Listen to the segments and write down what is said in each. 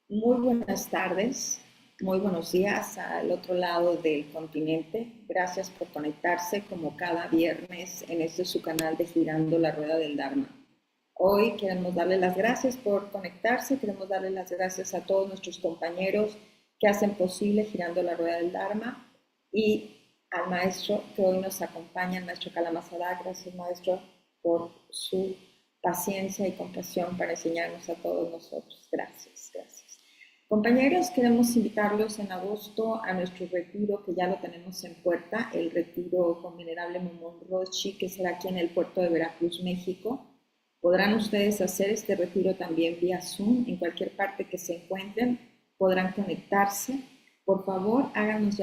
Muy buenas tardes, muy buenos días al otro lado del continente. Gracias por conectarse como cada viernes en este su canal de Girando la Rueda del Dharma. Hoy queremos darle las gracias por conectarse, queremos darle las gracias a todos nuestros compañeros que hacen posible Girando la Rueda del Dharma y al maestro que hoy nos acompaña, el maestro Kalamasada. Gracias, maestro, por su paciencia y compasión para enseñarnos a todos nosotros. Gracias, gracias. Compañeros, queremos invitarlos en agosto a nuestro retiro que ya lo tenemos en puerta, el retiro con Venerable Momón Rochi, que será aquí en el puerto de Veracruz, México. Podrán ustedes hacer este retiro también vía Zoom, en cualquier parte que se encuentren, podrán conectarse. Por favor, háganos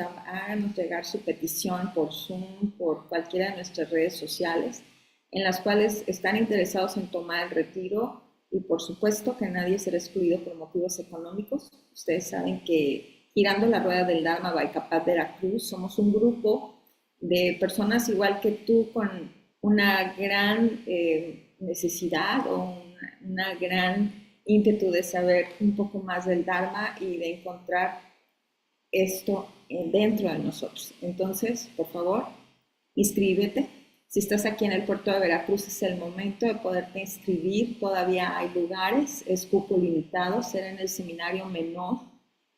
llegar su petición por Zoom, por cualquiera de nuestras redes sociales, en las cuales están interesados en tomar el retiro y por supuesto que nadie será excluido por motivos económicos. Ustedes saben que Girando la Rueda del Dharma by Capaz Veracruz somos un grupo de personas igual que tú con una gran necesidad o una gran ímpetu de saber un poco más del Dharma y de encontrar esto dentro de nosotros. Entonces, por favor, inscríbete. Si estás aquí en el puerto de Veracruz, es el momento de poderte inscribir. Todavía hay lugares, es cupo limitado. Será en el seminario menor,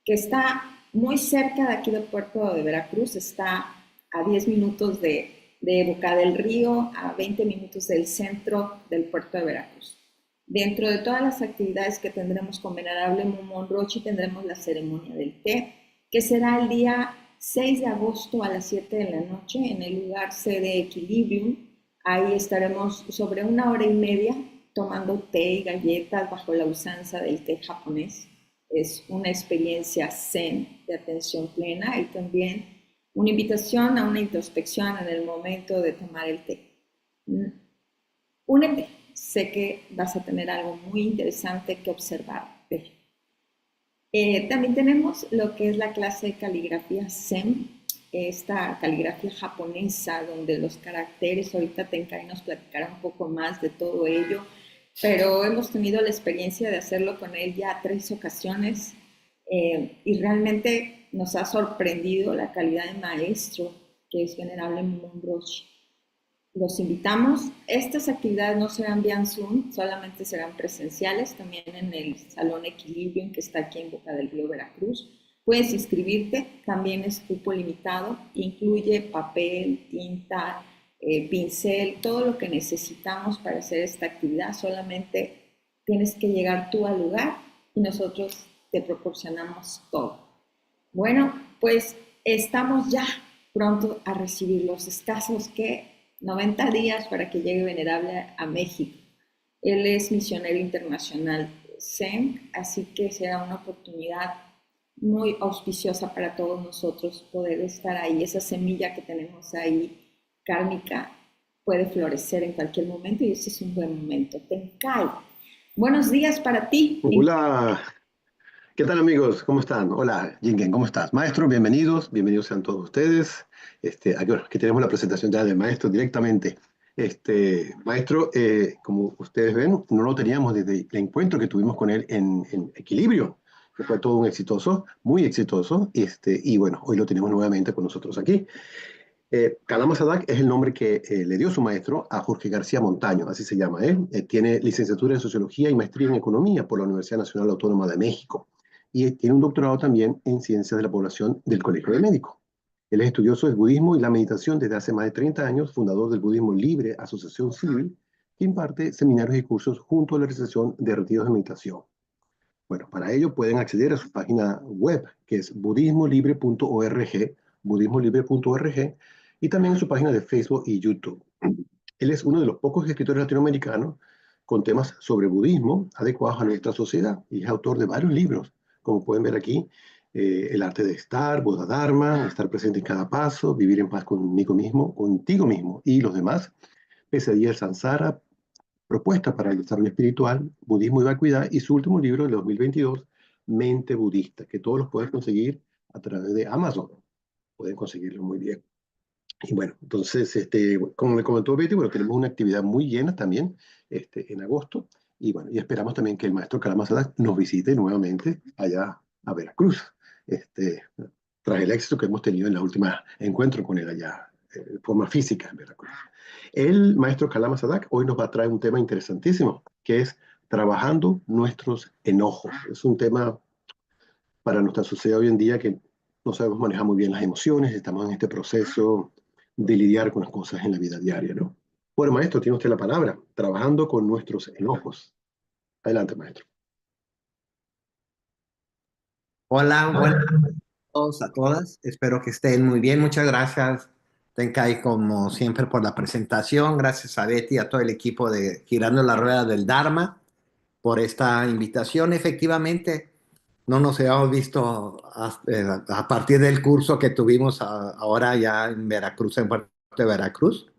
que está muy cerca de aquí del puerto de Veracruz. Está a 10 minutos de Boca del Río, a 20 minutos del centro del puerto de Veracruz. Dentro de todas las actividades que tendremos con Venerable Momón Rochi, tendremos la ceremonia del té, que será el día 6 de agosto a las 7 de la noche en el lugar sede Equilibrium. Ahí estaremos sobre una hora y media tomando té y galletas bajo la usanza del té japonés. Es una experiencia zen de atención plena y también una invitación a una introspección en el momento de tomar el té. Únete, sé que vas a tener algo muy interesante que observar. También tenemos lo que es la clase de caligrafía Zen, esta caligrafía japonesa donde los caracteres, ahorita Tenkai nos platicará un poco más de todo ello, pero hemos tenido la experiencia de hacerlo con él ya 3 ocasiones y realmente nos ha sorprendido la calidad de maestro que es Venerable Momon Roshi. Los invitamos. Estas actividades no serán vía Zoom, solamente serán presenciales, también en el Salón Equilibrium que está aquí en Boca del Río, Veracruz. Puedes inscribirte, también es cupo limitado, incluye papel, tinta, pincel, todo lo que necesitamos para hacer esta actividad. Solamente tienes que llegar tú al lugar y nosotros te proporcionamos todo. Bueno, pues estamos ya pronto a recibir los escasos que 90 días para que llegue Venerable a México. Él es misionero internacional Zen, así que será una oportunidad muy auspiciosa para todos nosotros poder estar ahí. Esa semilla que tenemos ahí, kármica, puede florecer en cualquier momento y ese es un buen momento. Tenkai, buenos días para ti. Hola, ¿qué tal amigos? ¿Cómo están? Hola, Jingen, ¿cómo estás? Maestro, bienvenidos, bienvenidos sean todos ustedes. Aquí tenemos la presentación ya del maestro directamente. Maestro, como ustedes ven, no lo teníamos desde el encuentro que tuvimos con él en Equilibrio, que fue todo un exitoso, muy exitoso, y bueno, hoy lo tenemos nuevamente con nosotros aquí. Kalama Sadak es el nombre que le dio su maestro a Jorge García Montaño, así se llama él. Tiene licenciatura en Sociología y maestría en Economía por la Universidad Nacional Autónoma de México. Y tiene un doctorado también en Ciencias de la Población del Colegio de Médicos. Él es estudioso del budismo y la meditación desde hace más de 30 años, fundador del Budismo Libre, Asociación Civil, que imparte seminarios y cursos junto a la realización de retiros de meditación. Bueno, para ello pueden acceder a su página web, que es budismolibre.org, budismolibre.org, y también en su página de Facebook y YouTube. Él es uno de los pocos escritores latinoamericanos con temas sobre budismo adecuados a nuestra sociedad y es autor de varios libros, como pueden ver aquí, El arte de estar, Buddha Dharma, estar presente en cada paso, vivir en paz contigo mismo y los demás, Pesadilla del Samsara, Propuesta para el Desarrollo Espiritual, Budismo y Vacuidad, y su último libro de 2022, Mente Budista, que todos los pueden conseguir a través de Amazon. Pueden conseguirlo muy bien. Y bueno, entonces, como me comentó Betty, bueno, tenemos una actividad muy llena también en agosto. Y bueno, y esperamos también que el maestro Kalamazada nos visite nuevamente allá a Veracruz, este, tras el éxito que hemos tenido en la última encuentro con él allá, de forma física en Veracruz. El maestro Kalama Sadak hoy nos va a traer un tema interesantísimo, que es trabajando nuestros enojos. Es un tema para nuestra sociedad hoy en día que no sabemos manejar muy bien las emociones, estamos en este proceso de lidiar con las cosas en la vida diaria, ¿no? Bueno, maestro, tiene usted la palabra, trabajando con nuestros enojos. Adelante, maestro. Hola, buenas a todos, a todas. Espero que estén muy bien. Muchas gracias, Tenkai, como siempre, por la presentación. Gracias a Betty y a todo el equipo de Girando la Rueda del Dharma por esta invitación. Efectivamente, no nos habíamos visto a partir del curso que tuvimos ahora ya en Veracruz, en Puerto de Veracruz.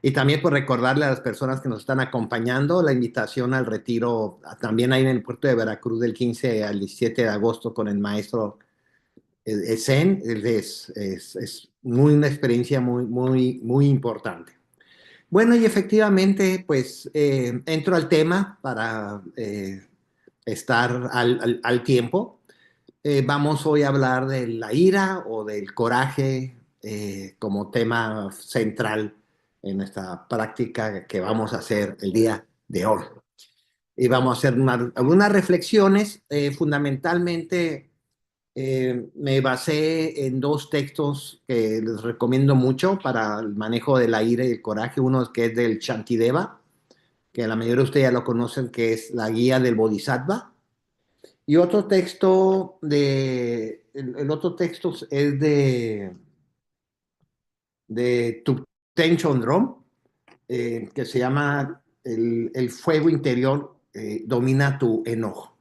Y también por recordarle a las personas que nos están acompañando la invitación al retiro también ahí en el puerto de Veracruz del 15 al 17 de agosto con el maestro Zen. Es muy, una experiencia muy, muy, muy importante. Bueno, y efectivamente, pues entro al tema para estar al tiempo. Vamos hoy a hablar de la ira o del coraje como tema central en esta práctica que vamos a hacer el día de hoy. Y vamos a hacer algunas reflexiones. Fundamentalmente, me basé en dos textos que les recomiendo mucho para el manejo de la ira y el coraje. Uno que es del Shantideva, que la mayoría de ustedes ya lo conocen, que es la guía del Bodhisattva. Y otro texto el otro texto es de Thupten Chodron, que se llama el fuego interior domina tu enojo.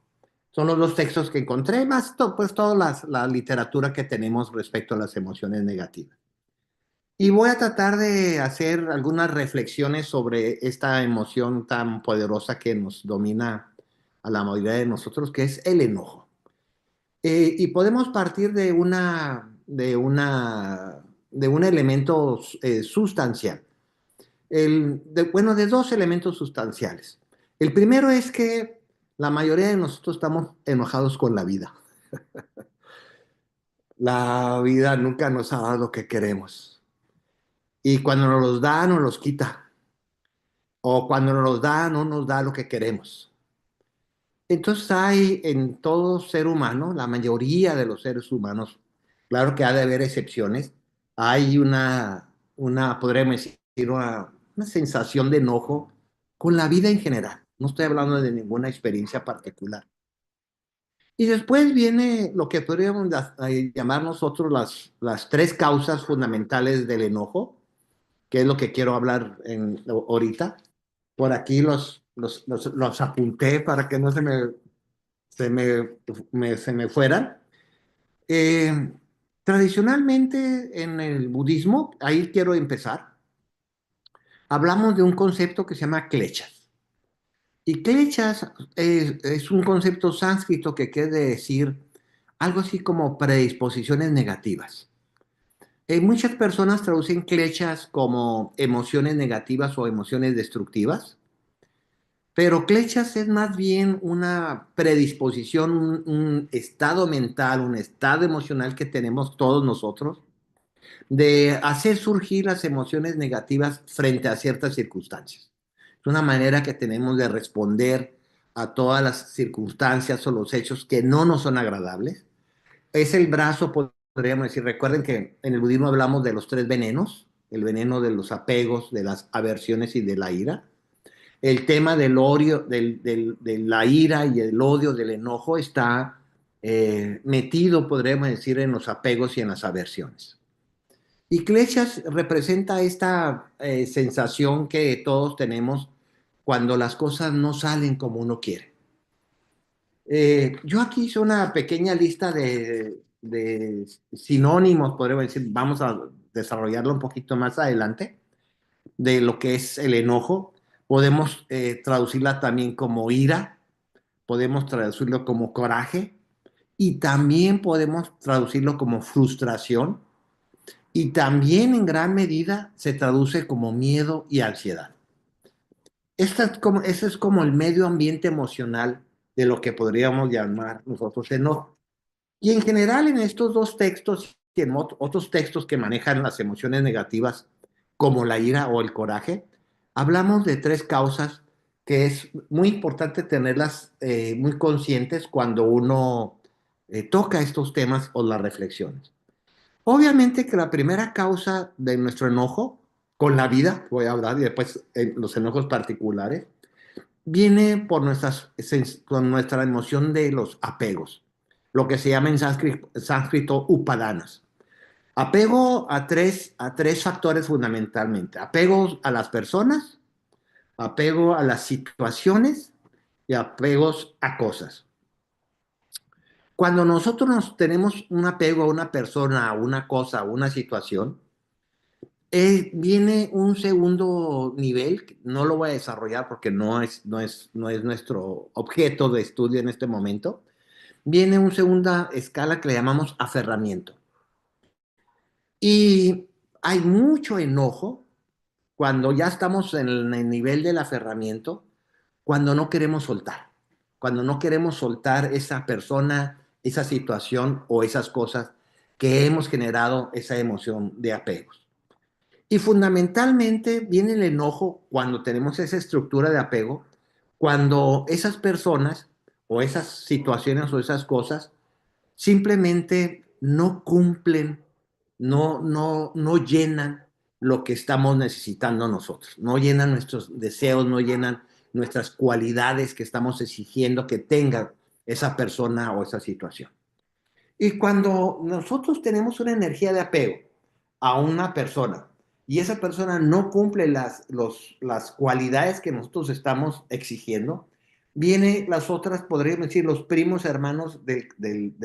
Son los dos textos que encontré, más pues toda la literatura que tenemos respecto a las emociones negativas. Y voy a tratar de hacer algunas reflexiones sobre esta emoción tan poderosa que nos domina a la mayoría de nosotros, que es el enojo. Y podemos partir de un elemento sustancial. Bueno, de dos elementos sustanciales. El primero es que la mayoría de nosotros estamos enojados con la vida. La vida nunca nos ha dado lo que queremos. Y cuando nos los da, nos los quita. O cuando nos los da, no nos da lo que queremos. Entonces hay en todo ser humano, la mayoría de los seres humanos, claro que ha de haber excepciones, hay podríamos decir, una sensación de enojo con la vida en general. No estoy hablando de ninguna experiencia particular. Y después viene lo que podríamos llamar nosotros las tres causas fundamentales del enojo, que es lo que quiero hablar ahorita. Por aquí los apunté para que no se me fueran. Eh, Tradicionalmente en el budismo, ahí quiero empezar, hablamos de un concepto que se llama kleshas. Y kleshas es un concepto sánscrito que quiere decir algo así como predisposiciones negativas. Muchas personas traducen kleshas como emociones negativas o emociones destructivas. Pero kleshas es más bien una predisposición, un estado mental, un estado emocional que tenemos todos nosotros de hacer surgir las emociones negativas frente a ciertas circunstancias. Es una manera que tenemos de responder a todas las circunstancias o los hechos que no nos son agradables. Es el brazo, podríamos decir. Recuerden que en el budismo hablamos de los tres venenos: el veneno de los apegos, de las aversiones y de la ira. El tema del odio, de la ira y el odio, del enojo, está metido, podríamos decir, en los apegos y en las aversiones. Y Kleshas representa esta sensación que todos tenemos cuando las cosas no salen como uno quiere. Yo aquí hice una pequeña lista de sinónimos, podríamos decir, vamos a desarrollarlo un poquito más adelante, de lo que es el enojo. Podemos traducirla también como ira, podemos traducirlo como coraje y también podemos traducirlo como frustración y también en gran medida se traduce como miedo y ansiedad. Ese es como el medio ambiente emocional de lo que podríamos llamar nosotros enojo. Y en general en estos dos textos y en otros textos que manejan las emociones negativas, como la ira o el coraje, hablamos de tres causas que es muy importante tenerlas muy conscientes cuando uno toca estos temas o las reflexiones. Obviamente que la primera causa de nuestro enojo con la vida, voy a hablar, y después los enojos particulares, viene por con nuestra emoción de los apegos, lo que se llama en sánscrito upadanas. Apego a tres factores fundamentalmente. Apegos a las personas, apego a las situaciones y apegos a cosas. Cuando nosotros nos tenemos un apego a una persona, a una cosa, a una situación, viene un segundo nivel, que no lo voy a desarrollar porque no es nuestro objeto de estudio en este momento. Viene una segunda escala que le llamamos aferramiento. Y hay mucho enojo cuando ya estamos en el nivel del aferramiento, cuando no queremos soltar, cuando no queremos soltar esa persona, esa situación o esas cosas que hemos generado esa emoción de apegos. Y fundamentalmente viene el enojo cuando tenemos esa estructura de apego, cuando esas personas o esas situaciones o esas cosas simplemente no cumplen, no llenan lo que estamos necesitando nosotros, no llenan nuestros deseos, no llenan nuestras cualidades que estamos exigiendo que tenga esa persona o esa situación. Y cuando nosotros tenemos una energía de apego a una persona y esa persona no cumple las cualidades que nosotros estamos exigiendo, vienen las otras, podríamos decir, los primos hermanos del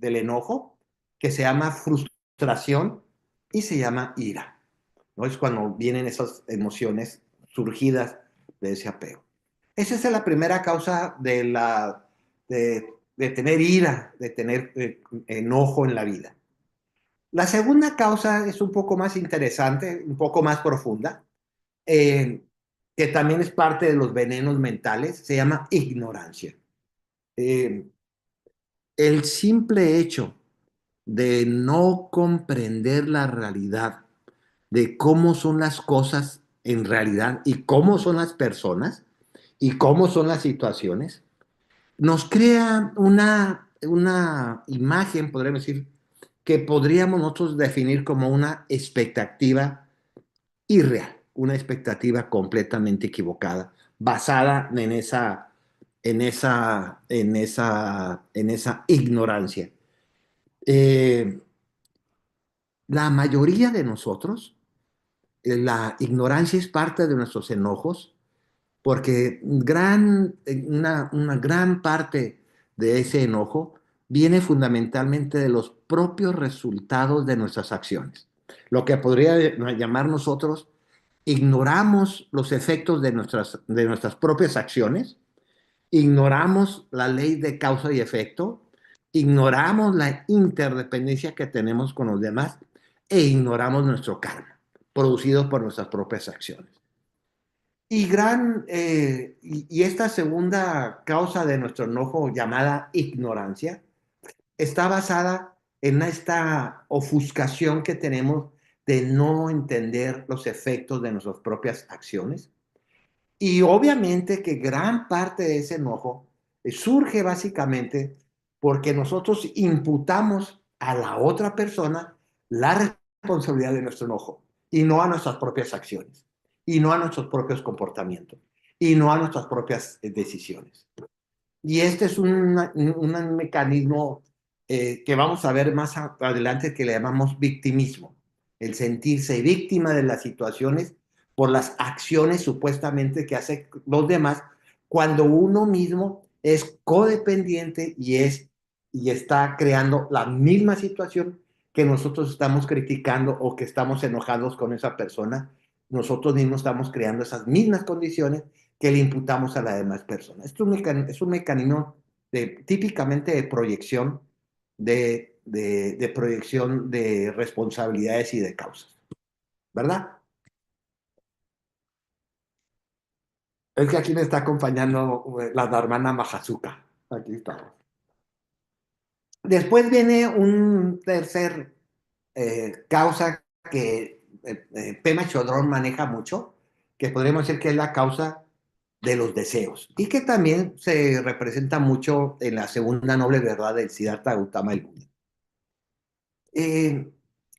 enojo, que se llama frustración y se llama ira, ¿no? Es cuando vienen esas emociones surgidas de ese apego. Esa es la primera causa de tener ira, de tener enojo en la vida. La segunda causa es un poco más interesante, un poco más profunda, eh, que también es parte de los venenos mentales, se llama ignorancia. Eh, el simple hecho de no comprender la realidad, de cómo son las cosas en realidad y cómo son las personas y cómo son las situaciones, nos crea una imagen, podríamos decir, que podríamos nosotros definir como una expectativa irreal, una expectativa completamente equivocada, basada en esa ignorancia. Eh, la mayoría de nosotros, la ignorancia es parte de nuestros enojos, porque una gran parte de ese enojo viene fundamentalmente de los propios resultados de nuestras acciones. Lo que podría llamar nosotros, ignoramos los efectos de nuestras propias acciones, ignoramos la ley de causa y efecto, ignoramos la interdependencia que tenemos con los demás e ignoramos nuestro karma, producido por nuestras propias acciones. Y esta segunda causa de nuestro enojo, llamada ignorancia, está basada en esta ofuscación que tenemos de no entender los efectos de nuestras propias acciones. Y obviamente que gran parte de ese enojo surge básicamente porque nosotros imputamos a la otra persona la responsabilidad de nuestro enojo y no a nuestras propias acciones, y no a nuestros propios comportamientos, y no a nuestras propias decisiones. Y este es un mecanismo que vamos a ver más adelante, que le llamamos victimismo, el sentirse víctima de las situaciones por las acciones supuestamente que hacen los demás, cuando uno mismo es codependiente y está creando la misma situación que nosotros estamos criticando o que estamos enojados con esa persona. Nosotros mismos estamos creando esas mismas condiciones que le imputamos a la demás persona. Esto es un mecanismo típicamente de proyección de proyección de responsabilidades y de causas, ¿verdad? Es que aquí me está acompañando la hermana Majazuka. Aquí estamos. Después viene un tercer causa que Pema Chodrón maneja mucho, que podríamos decir que es la causa de los deseos, y que también se representa mucho en la segunda noble verdad del Siddhartha Gautama el Buda. Eh,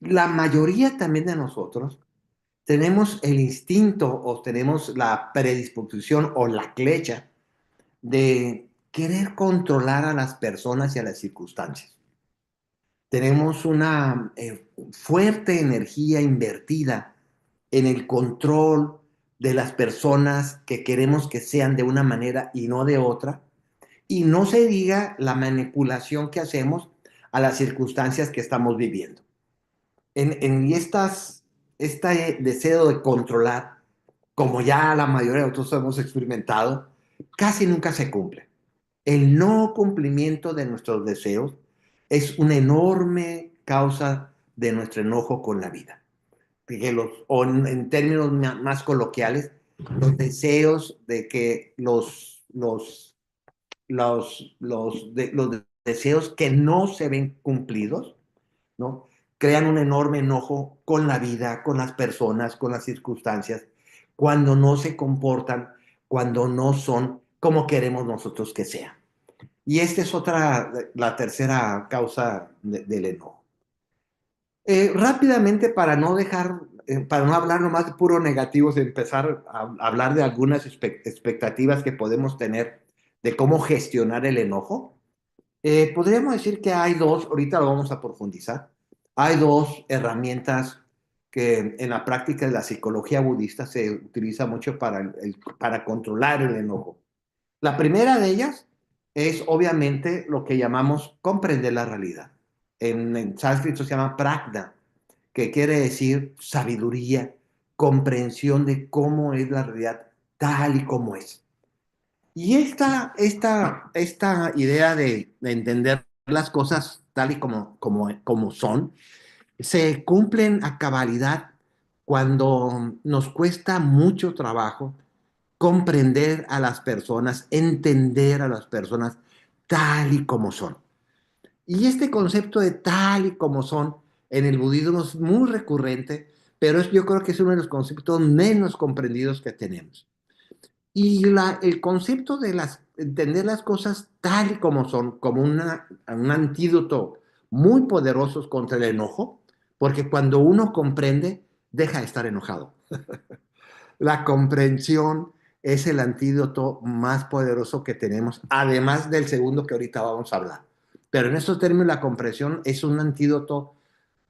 la mayoría también de nosotros tenemos el instinto o tenemos la predisposición o la clecha de querer controlar a las personas y a las circunstancias. Tenemos una fuerte energía invertida en el control de las personas que queremos que sean de una manera y no de otra. Y no se diga la manipulación que hacemos a las circunstancias que estamos viviendo. Este deseo de controlar, como ya la mayoría de nosotros hemos experimentado, casi nunca se cumple. El no cumplimiento de nuestros deseos es una enorme causa de nuestro enojo con la vida. O en términos más coloquiales, los deseos de que los deseos que no se ven cumplidos, ¿no? Crean un enorme enojo con la vida, con las personas, con las circunstancias, cuando no se comportan, cuando no son como queremos nosotros que sean. Y esta es la tercera causa del enojo. Rápidamente, para no hablar nomás de puro negativos, empezar a hablar de algunas expectativas que podemos tener de cómo gestionar el enojo. Podríamos decir que hay dos, ahorita lo vamos a profundizar, hay dos herramientas que en la práctica de la psicología budista se utiliza mucho para controlar el enojo. La primera de ellas es obviamente lo que llamamos comprender la realidad. En sánscrito se llama prajna, que quiere decir sabiduría, comprensión de cómo es la realidad tal y como es. Y esta idea de entender las cosas tal y como son, se cumplen a cabalidad cuando nos cuesta mucho trabajo comprender a las personas, entender a las personas tal y como son. Y este concepto de tal y como son en el budismo es muy recurrente, pero yo creo que es uno de los conceptos menos comprendidos que tenemos. Y el concepto de entender las cosas tal y como son, como un antídoto muy poderoso contra el enojo, porque cuando uno comprende, deja de estar enojado. La comprensión es el antídoto más poderoso que tenemos, además del segundo que ahorita vamos a hablar. Pero en estos términos, la comprensión es un antídoto,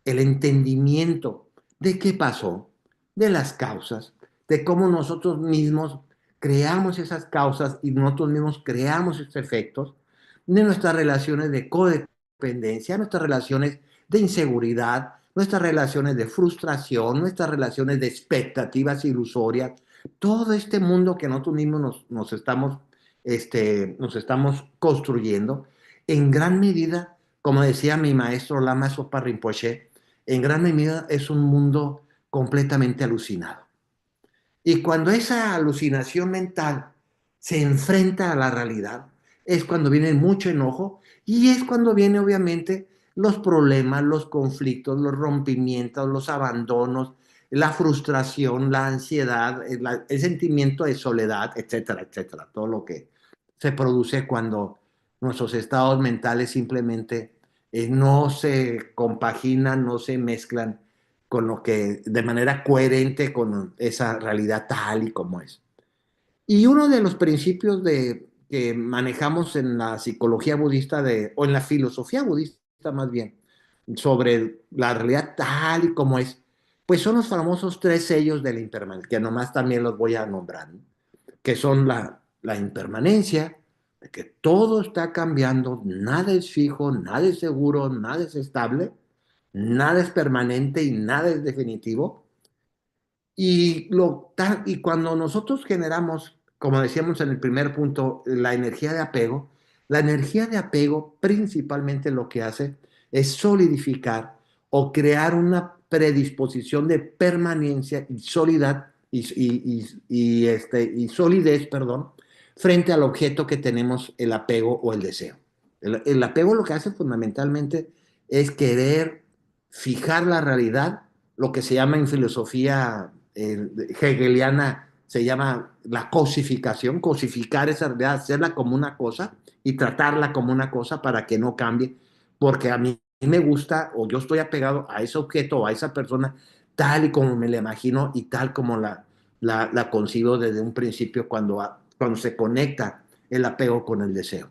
el entendimiento de qué pasó, de las causas, de cómo nosotros mismos creamos esas causas y nosotros mismos creamos estos efectos, de nuestras relaciones de codependencia, nuestras relaciones de inseguridad, nuestras relaciones de frustración, nuestras relaciones de expectativas ilusorias, todo este mundo que nosotros mismos nos estamos construyendo, en gran medida, como decía mi maestro Lama Zopa Rinpoche, en gran medida es un mundo completamente alucinado. Y cuando esa alucinación mental se enfrenta a la realidad, es cuando viene mucho enojo y es cuando viene obviamente los problemas, los conflictos, los rompimientos, los abandonos, la frustración, la ansiedad, el sentimiento de soledad, etcétera, etcétera. Todo lo que se produce cuando nuestros estados mentales simplemente no se compaginan, no se mezclan con lo que, de manera coherente con esa realidad tal y como es. Y uno de los principios que manejamos en la psicología budista o en la filosofía budista más bien, sobre la realidad tal y como es, pues son los famosos tres sellos de la impermanencia, que nomás también los voy a nombrar, ¿no? Que son la impermanencia, de que todo está cambiando, nada es fijo, nada es seguro, nada es estable, nada es permanente y nada es definitivo. Y cuando nosotros generamos, como decíamos en el primer punto, la energía de apego principalmente lo que hace es solidificar o crear una predisposición de permanencia y y solidez, perdón, frente al objeto que tenemos el apego o el deseo. El apego lo que hace fundamentalmente es querer fijar la realidad, lo que se llama en filosofía hegeliana, se llama la cosificación, cosificar esa realidad, hacerla como una cosa y tratarla como una cosa para que no cambie, porque a mí me gusta o yo estoy apegado a ese objeto o a esa persona tal y como me la imagino y tal como la concibo desde un principio cuando se conecta el apego con el deseo.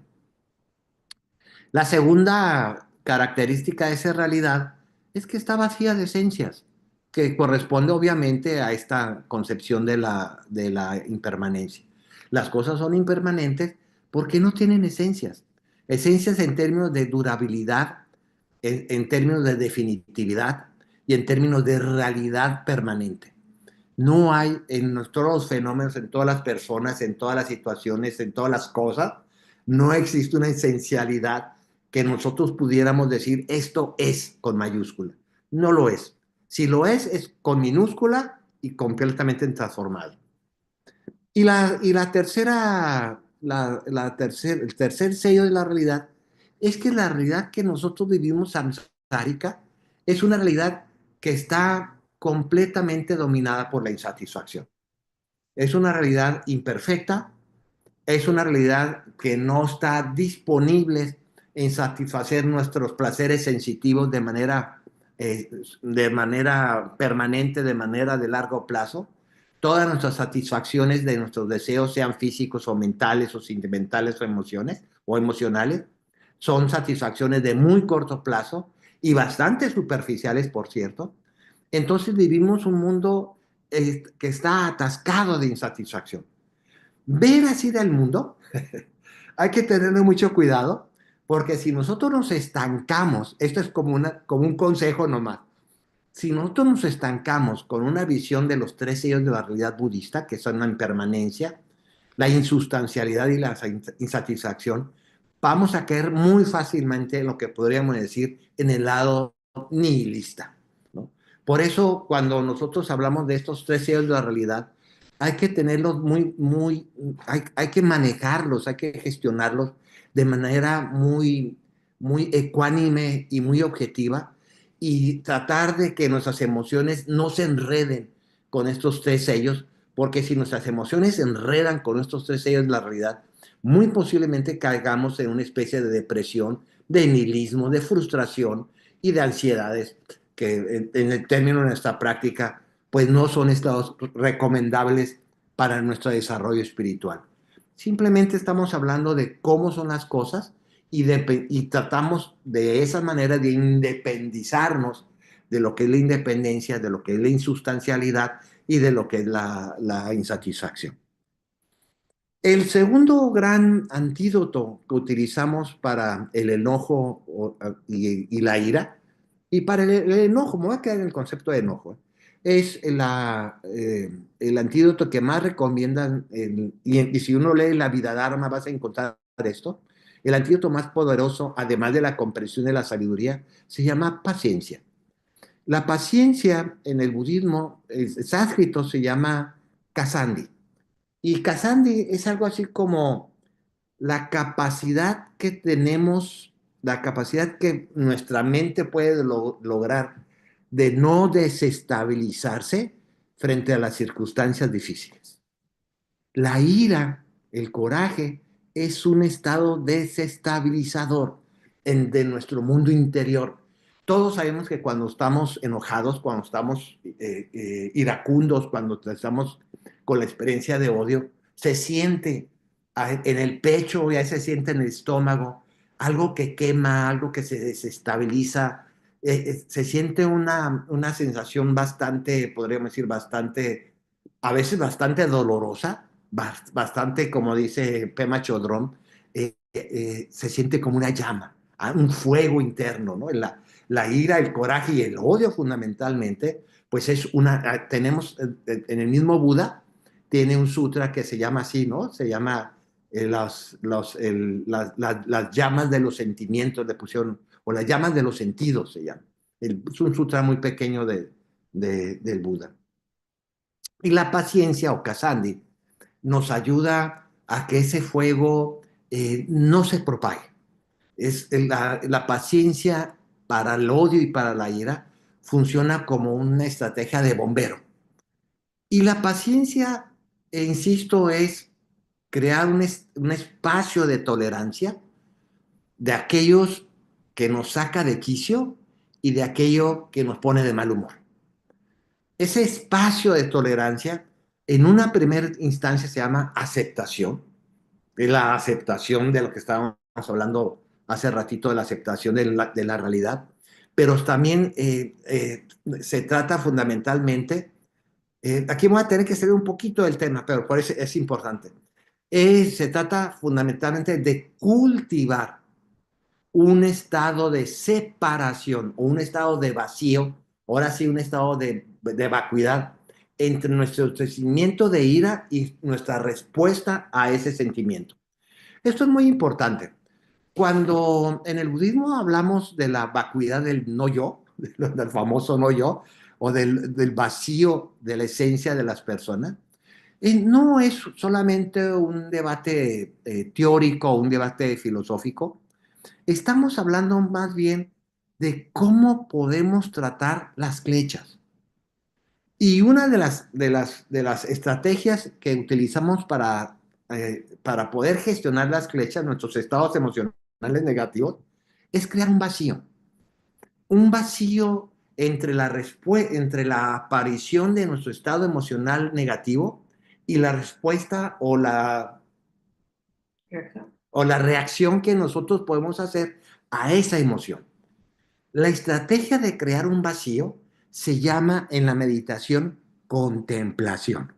La segunda característica de esa realidad es que está vacía de esencias, que corresponde obviamente a esta concepción de la impermanencia. Las cosas son impermanentes porque no tienen esencias. Esencias en términos de durabilidad, en términos de definitividad y en términos de realidad permanente. No hay en todos los fenómenos, en todas las personas, en todas las situaciones, en todas las cosas, no existe una esencialidad que nosotros pudiéramos decir esto es con mayúscula. No lo es. Si lo es con minúscula y completamente transformado. Y la tercera, el tercer sello de la realidad es que la realidad que nosotros vivimos samsárica es una realidad que está completamente dominada por la insatisfacción. Es una realidad imperfecta, es una realidad que no está disponible en satisfacer nuestros placeres sensitivos de manera permanente, de manera de largo plazo. Todas nuestras satisfacciones de nuestros deseos, sean físicos o mentales o sentimentales o emocionales, son satisfacciones de muy corto plazo y bastante superficiales, por cierto. Entonces vivimos un mundo que está atascado de insatisfacción. Ver así del mundo, hay que tener mucho cuidado, porque si nosotros nos estancamos, esto es como un consejo nomás, si nosotros nos estancamos con una visión de los tres sellos de la realidad budista, que son la impermanencia, la insustancialidad y la insatisfacción, vamos a caer muy fácilmente en lo que podríamos decir en el lado nihilista, ¿no? Por eso, cuando nosotros hablamos de estos tres sellos de la realidad, hay que tenerlos hay que manejarlos, hay que gestionarlos de manera muy ecuánime y muy objetiva y tratar de que nuestras emociones no se enreden con estos tres sellos, porque si nuestras emociones se enredan con estos tres sellos de la realidad, muy posiblemente caigamos en una especie de depresión, de nihilismo, de frustración y de ansiedades que en el término de nuestra práctica pues no son estados recomendables para nuestro desarrollo espiritual. Simplemente estamos hablando de cómo son las cosas y tratamos de esa manera de independizarnos de lo que es la independencia, de lo que es la insustancialidad y de lo que es la insatisfacción. El segundo gran antídoto que utilizamos para el enojo y la ira, y para el enojo, me voy a quedar en el concepto de enojo, es el antídoto que más recomiendan, y si uno lee la Vida Dharma vas a encontrar esto, el antídoto más poderoso, además de la comprensión de la sabiduría, se llama paciencia. La paciencia en el budismo sánscrito se llama kasandi. Y Kasandi es algo así como la capacidad que tenemos, la capacidad que nuestra mente puede lograr de no desestabilizarse frente a las circunstancias difíciles. La ira, el coraje, es un estado desestabilizador de nuestro mundo interior. Todos sabemos que cuando estamos enojados, cuando estamos iracundos, cuando estamos con la experiencia de odio, se siente en el pecho, ya se siente en el estómago, algo que quema, algo que se desestabiliza. Se siente una sensación bastante, podríamos decir, a veces bastante dolorosa, bastante, como dice Pema Chodron, se siente como una llama, un fuego interno, ¿no? La ira, el coraje y el odio fundamentalmente, pues tenemos en el mismo Buda, tiene un sutra que se llama así, ¿no? Se llama las llamas de los sentimientos, le pusieron, o las llamas de los sentidos se llama. Es un sutra muy pequeño del Buda. Y la paciencia o Kasandi nos ayuda a que ese fuego no se propague. La paciencia para el odio y para la ira funciona como una estrategia de bombero. Y la paciencia, insisto, es crear un espacio de tolerancia de aquellos que nos saca de quicio y de aquello que nos pone de mal humor. Ese espacio de tolerancia, en una primera instancia se llama aceptación, es la aceptación de lo que estábamos hablando hace ratito, de la aceptación de la realidad, pero también se trata fundamentalmente, aquí voy a tener que salir un poquito del tema, pero por eso es importante, se trata fundamentalmente de cultivar un estado de separación o un estado de vacío, ahora sí un estado de vacuidad entre nuestro sentimiento de ira y nuestra respuesta a ese sentimiento. Esto es muy importante. Cuando en el budismo hablamos de la vacuidad del no yo, del famoso no yo, o del vacío de la esencia de las personas, no es solamente un debate teórico o un debate filosófico. Estamos hablando más bien de cómo podemos tratar las klechas. Y una de las estrategias que utilizamos para poder gestionar las klechas, nuestros estados emocionales negativos, es crear un vacío. Un vacío entre la aparición de nuestro estado emocional negativo y la respuesta o la reacción que nosotros podemos hacer a esa emoción. La estrategia de crear un vacío se llama en la meditación contemplación.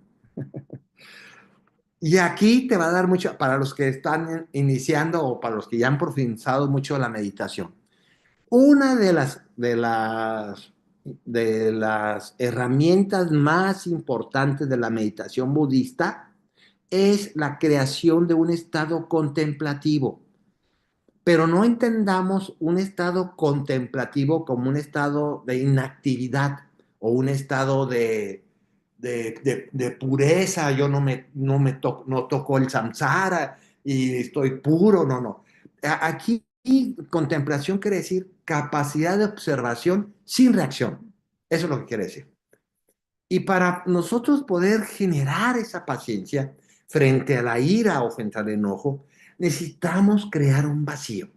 Y aquí te va a dar mucho, para los que están iniciando o para los que ya han profundizado mucho la meditación. Una de las herramientas más importantes de la meditación budista es la creación de un estado contemplativo. Pero no entendamos un estado contemplativo como un estado de inactividad o un estado de pureza. Yo no toco el samsara y estoy puro. No, no. Aquí contemplación quiere decir capacidad de observación sin reacción. Eso es lo que quiere decir. Y para nosotros poder generar esa paciencia frente a la ira o frente al enojo, necesitamos crear un vacío.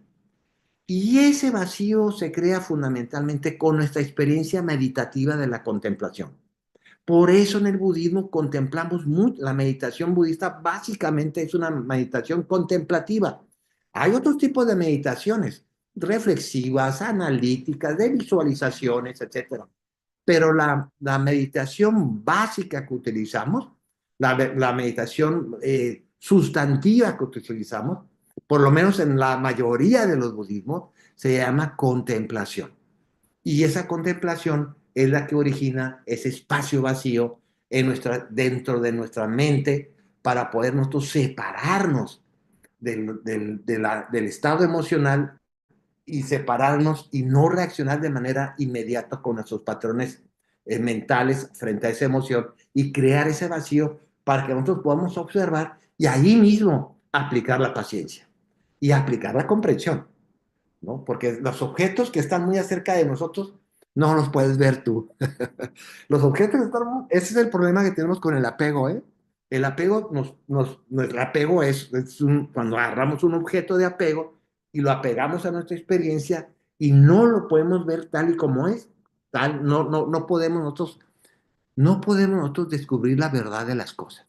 Y ese vacío se crea fundamentalmente con nuestra experiencia meditativa de la contemplación. Por eso en el budismo contemplamos mucho. La meditación budista básicamente es una meditación contemplativa. Hay otros tipos de meditaciones, reflexivas, analíticas, de visualizaciones, etcétera. Pero la meditación básica que utilizamos, la meditación sustantiva que utilizamos, por lo menos en la mayoría de los budismos, se llama contemplación. Y esa contemplación es la que origina ese espacio vacío dentro de nuestra mente para poder nosotros separarnos del estado emocional y separarnos y no reaccionar de manera inmediata con nuestros patrones mentales frente a esa emoción y crear ese vacío para que nosotros podamos observar y ahí mismo aplicar la paciencia y aplicar la comprensión, ¿no? Porque los objetos que están muy cerca de nosotros no los puedes ver tú. Los objetos están, ese es el problema que tenemos con el apego, ¿eh? El apego, nuestro apego cuando agarramos un objeto de apego y lo apegamos a nuestra experiencia y no lo podemos ver tal y como es, no podemos nosotros descubrir la verdad de las cosas.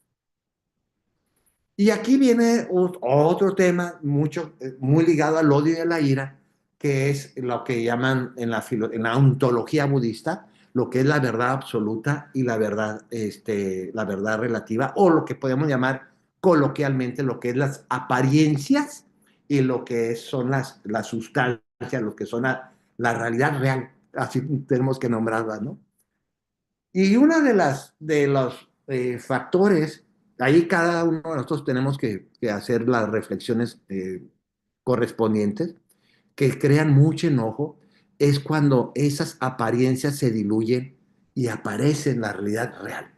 Y aquí viene otro tema muy ligado al odio y a la ira, que es lo que llaman en la ontología budista, lo que es la verdad absoluta y la verdad relativa, o lo que podemos llamar coloquialmente lo que es las apariencias y lo que son las sustancias, lo que son la realidad real, así tenemos que nombrarla, ¿no? Y una de los factores, ahí cada uno de nosotros tenemos que hacer las reflexiones correspondientes, que crean mucho enojo, es cuando esas apariencias se diluyen y aparece la realidad real.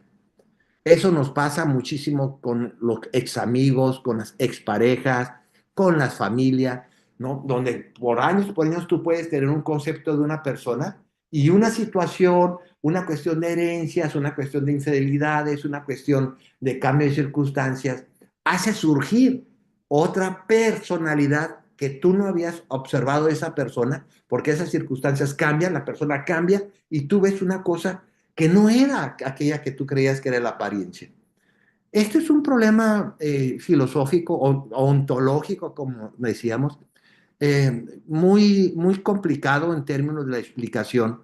Eso nos pasa muchísimo con los ex amigos, con las exparejas, con las familias, ¿no? Donde por años tú puedes tener un concepto de una persona y una situación, una cuestión de herencias, una cuestión de infidelidades, una cuestión de cambio de circunstancias, hace surgir otra personalidad que tú no habías observado de esa persona, porque esas circunstancias cambian, la persona cambia y tú ves una cosa que no era aquella que tú creías que era la apariencia. Este es un problema filosófico o ontológico, como decíamos, muy complicado en términos de la explicación,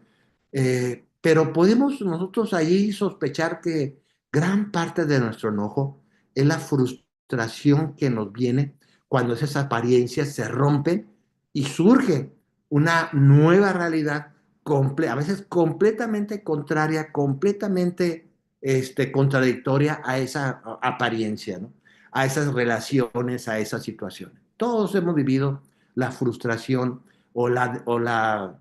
pero podemos nosotros allí sospechar que gran parte de nuestro enojo es la frustración que nos viene cuando esas apariencias se rompen y surge una nueva realidad, a veces completamente contraria, completamente contradictoria a esa apariencia, ¿no? A esas relaciones, a esas situaciones. Todos hemos vivido la frustración o la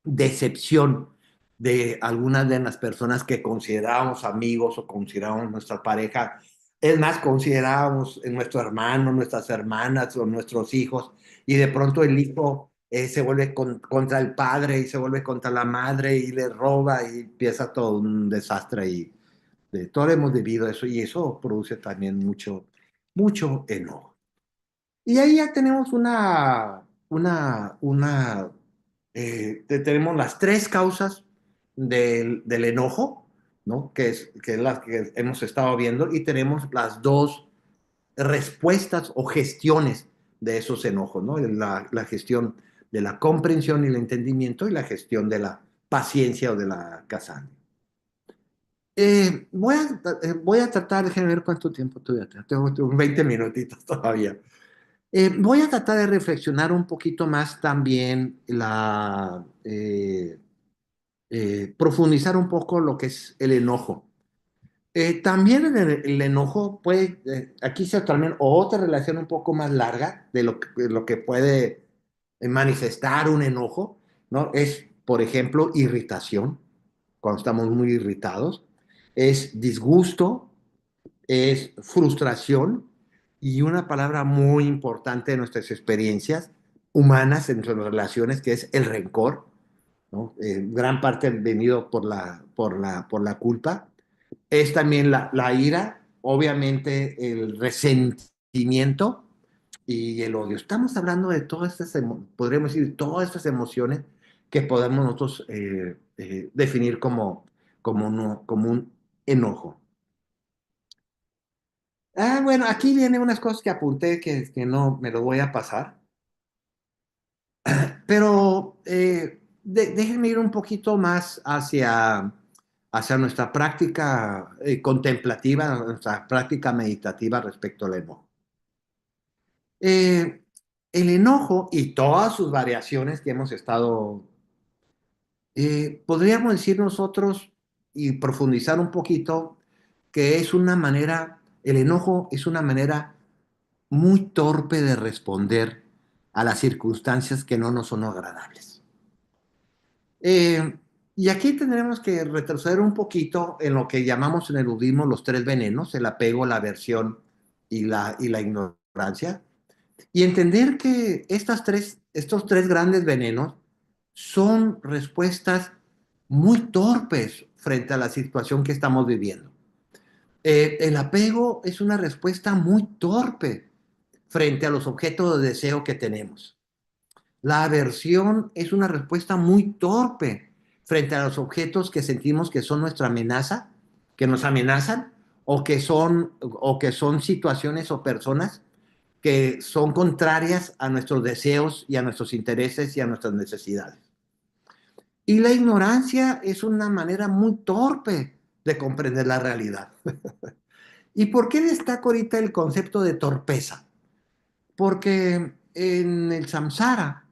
decepción de algunas de las personas que considerábamos amigos o considerábamos nuestra pareja. Es más, considerábamos nuestro hermano, nuestras hermanas o nuestros hijos, y de pronto el hijo se vuelve contra el padre y se vuelve contra la madre y le roba y empieza todo un desastre. Y todos hemos vivido eso y eso produce también mucho enojo. Y ahí ya tenemos tenemos las tres causas del enojo, ¿no? Que es las que hemos estado viendo, y tenemos las dos respuestas o gestiones de esos enojos, ¿no? La gestión de la comprensión y el entendimiento y la gestión de la paciencia o de la casaña. Voy a tratar, déjenme ver cuánto tiempo todavía tengo 20 minutitos todavía. Voy a tratar de reflexionar un poquito más también profundizar un poco lo que es el enojo. También el enojo puede, aquí se también otra relación un poco más larga de lo que puede manifestar un enojo, ¿no? Es, por ejemplo, irritación, cuando estamos muy irritados, es disgusto, es frustración y una palabra muy importante de nuestras experiencias humanas en nuestras relaciones, que es el rencor, ¿no? Gran parte venido por la culpa. Es también la ira, obviamente el resentimiento y el odio. Estamos hablando de todas estas, podríamos decir, todas estas emociones que podemos nosotros definir como un enojo. Bueno, aquí vienen unas cosas que apunté que no me lo voy a pasar, pero déjenme ir un poquito más hacia nuestra práctica contemplativa, nuestra práctica meditativa respecto al enojo. Eh, el enojo y todas sus variaciones que hemos estado, podríamos decir nosotros y profundizar un poquito, que es una manera, el enojo es una manera muy torpe de responder a las circunstancias que no nos son agradables. Y aquí tendremos que retroceder un poquito en lo que llamamos en el budismo los tres venenos, el apego, la aversión y la ignorancia, y entender que estos tres grandes venenos son respuestas muy torpes frente a la situación que estamos viviendo. El apego es una respuesta muy torpe frente a los objetos de deseo que tenemos. La aversión es una respuesta muy torpe frente a los objetos que sentimos que son nuestra amenaza, que nos amenazan, o que son situaciones o personas que son contrarias a nuestros deseos y a nuestros intereses y a nuestras necesidades. Y la ignorancia es una manera muy torpe de comprender la realidad. ¿Y por qué destaco ahorita el concepto de torpeza? Porque en el samsara,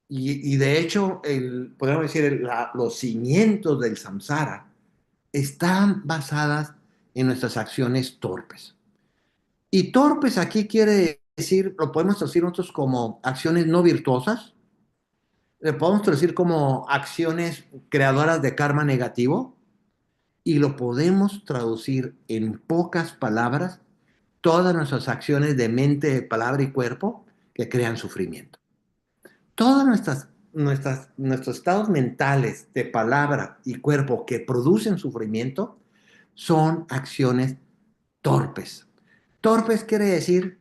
y de hecho, podemos decir, los cimientos del samsara están basadas en nuestras acciones torpes. Y torpes aquí quiere decir, lo podemos traducir nosotros como acciones no virtuosas, le podemos traducir como acciones creadoras de karma negativo, y lo podemos traducir en pocas palabras, todas nuestras acciones de mente, palabra y cuerpo que crean sufrimiento. Todos nuestros estados mentales de palabra y cuerpo que producen sufrimiento son acciones torpes. Torpes quiere decir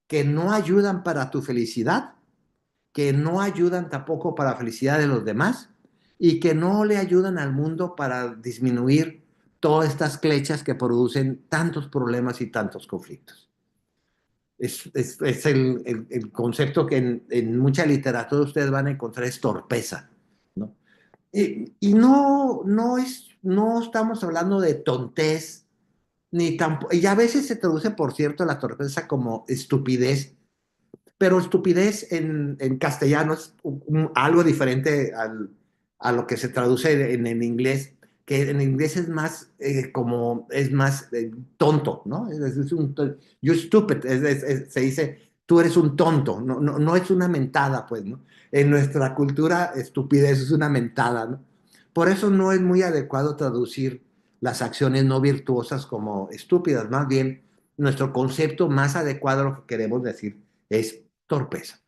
que no ayudan para tu felicidad, que no ayudan tampoco para la felicidad de los demás y que no le ayudan al mundo para disminuir todas estas clechas que producen tantos problemas y tantos conflictos. Es el concepto que en mucha literatura ustedes van a encontrar es torpeza, ¿no? Y no estamos hablando de tontez, ni tampoco, y a veces se traduce, por cierto, la torpeza como estupidez, pero estupidez en castellano es algo diferente a lo que se traduce en inglés, que en inglés es más es más tonto, ¿no? You're stupid, se dice, tú eres un tonto, no es una mentada, pues, ¿no? En nuestra cultura, estupidez es una mentada, ¿no? Por eso no es muy adecuado traducir las acciones no virtuosas como estúpidas, más bien nuestro concepto más adecuado a lo que queremos decir es torpeza.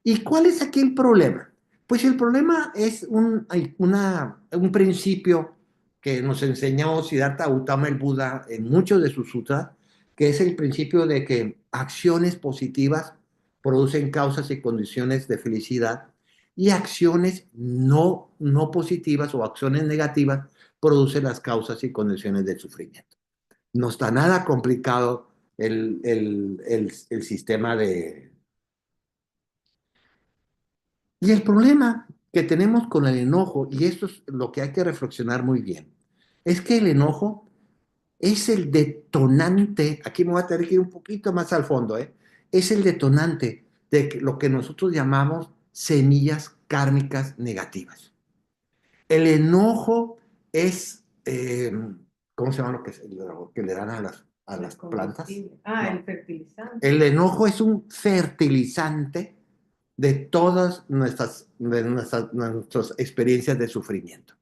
¿Y cuál es aquí el problema? Pues el problema es un principio que nos enseñó Siddhartha Gautama el Buda en muchos de sus sutras, que es el principio de que acciones positivas producen causas y condiciones de felicidad y acciones no positivas o acciones negativas producen las causas y condiciones de sufrimiento. No está nada complicado el sistema de. Y el problema que tenemos con el enojo, y esto es lo que hay que reflexionar muy bien, es que el enojo es el detonante, aquí me voy a tener que ir un poquito más al fondo, es el detonante de lo que nosotros llamamos semillas kármicas negativas. El enojo es, ¿cómo se llama lo que le dan a las plantas? Ah, No. el fertilizante. El enojo es un fertilizante de todas nuestras experiencias de sufrimiento.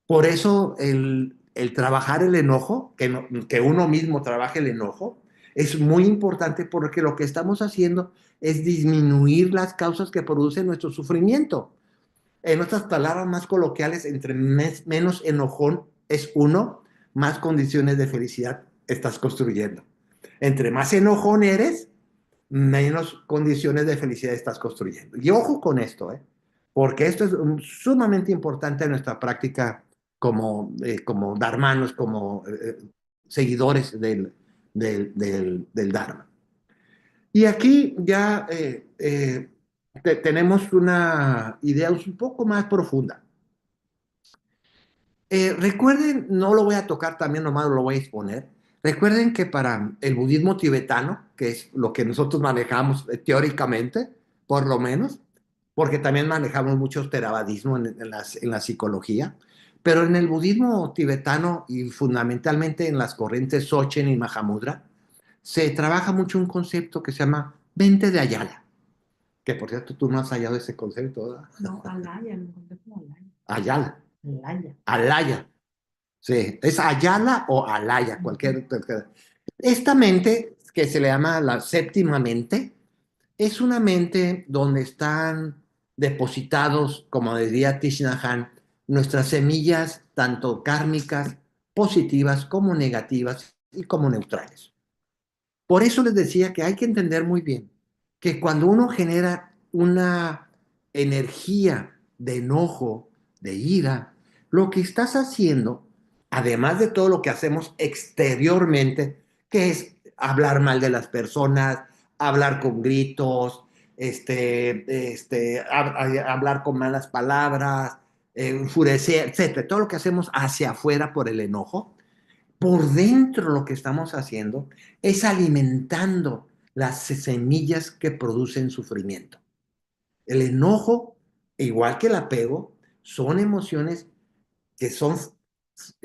Por eso el trabajar el enojo, que uno mismo trabaje el enojo, es muy importante porque lo que estamos haciendo es disminuir las causas que producen nuestro sufrimiento. En otras palabras más coloquiales, entre menos enojón es uno, más condiciones de felicidad estás construyendo. Entre más enojón eres, menos condiciones de felicidad estás construyendo. Y ojo con esto, porque esto es sumamente importante en nuestra práctica como dharmanos, como seguidores del Dharma. Y aquí ya tenemos una idea un poco más profunda. Recuerden, no lo voy a tocar también, nomás lo voy a exponer. Recuerden que para el budismo tibetano, que es lo que nosotros manejamos teóricamente, por lo menos, porque también manejamos mucho theravadismo en la psicología, pero en el budismo tibetano y fundamentalmente en las corrientes Dzogchen y Mahamudra, se trabaja mucho un concepto que se llama mente de Ayala, que por cierto tú no has hallado ese concepto, ¿verdad? No, Alaya, me encontré como Ayala. Alaya. Alaya. Sí, es Ayala o Alaya, cualquier. Esta mente, que se le llama la séptima mente, es una mente donde están depositados, como diría Thich Nhat Hanh, nuestras semillas, tanto kármicas, positivas como negativas y como neutrales. Por eso les decía que hay que entender muy bien que cuando uno genera una energía de enojo, de ira, lo que estás haciendo, además de todo lo que hacemos exteriormente, que es hablar mal de las personas, hablar con gritos, hablar con malas palabras, enfurecer, etcétera, todo lo que hacemos hacia afuera por el enojo, por dentro lo que estamos haciendo es alimentando las semillas que producen sufrimiento. El enojo, igual que el apego, son emociones que son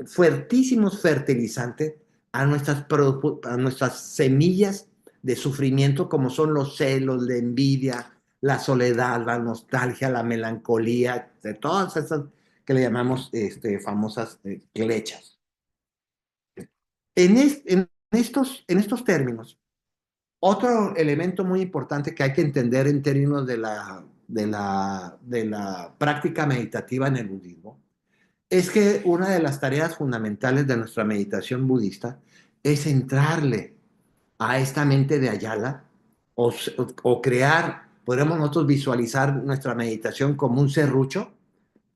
fuertísimos fertilizantes a nuestras semillas de sufrimiento, como son los celos, la envidia, la soledad, la nostalgia, la melancolía, de todas esas que le llamamos famosas clechas. En estos términos, otro elemento muy importante que hay que entender en términos de la práctica meditativa en el budismo es que una de las tareas fundamentales de nuestra meditación budista es entrarle a esta mente de Ayala o crear, podemos nosotros visualizar nuestra meditación como un serrucho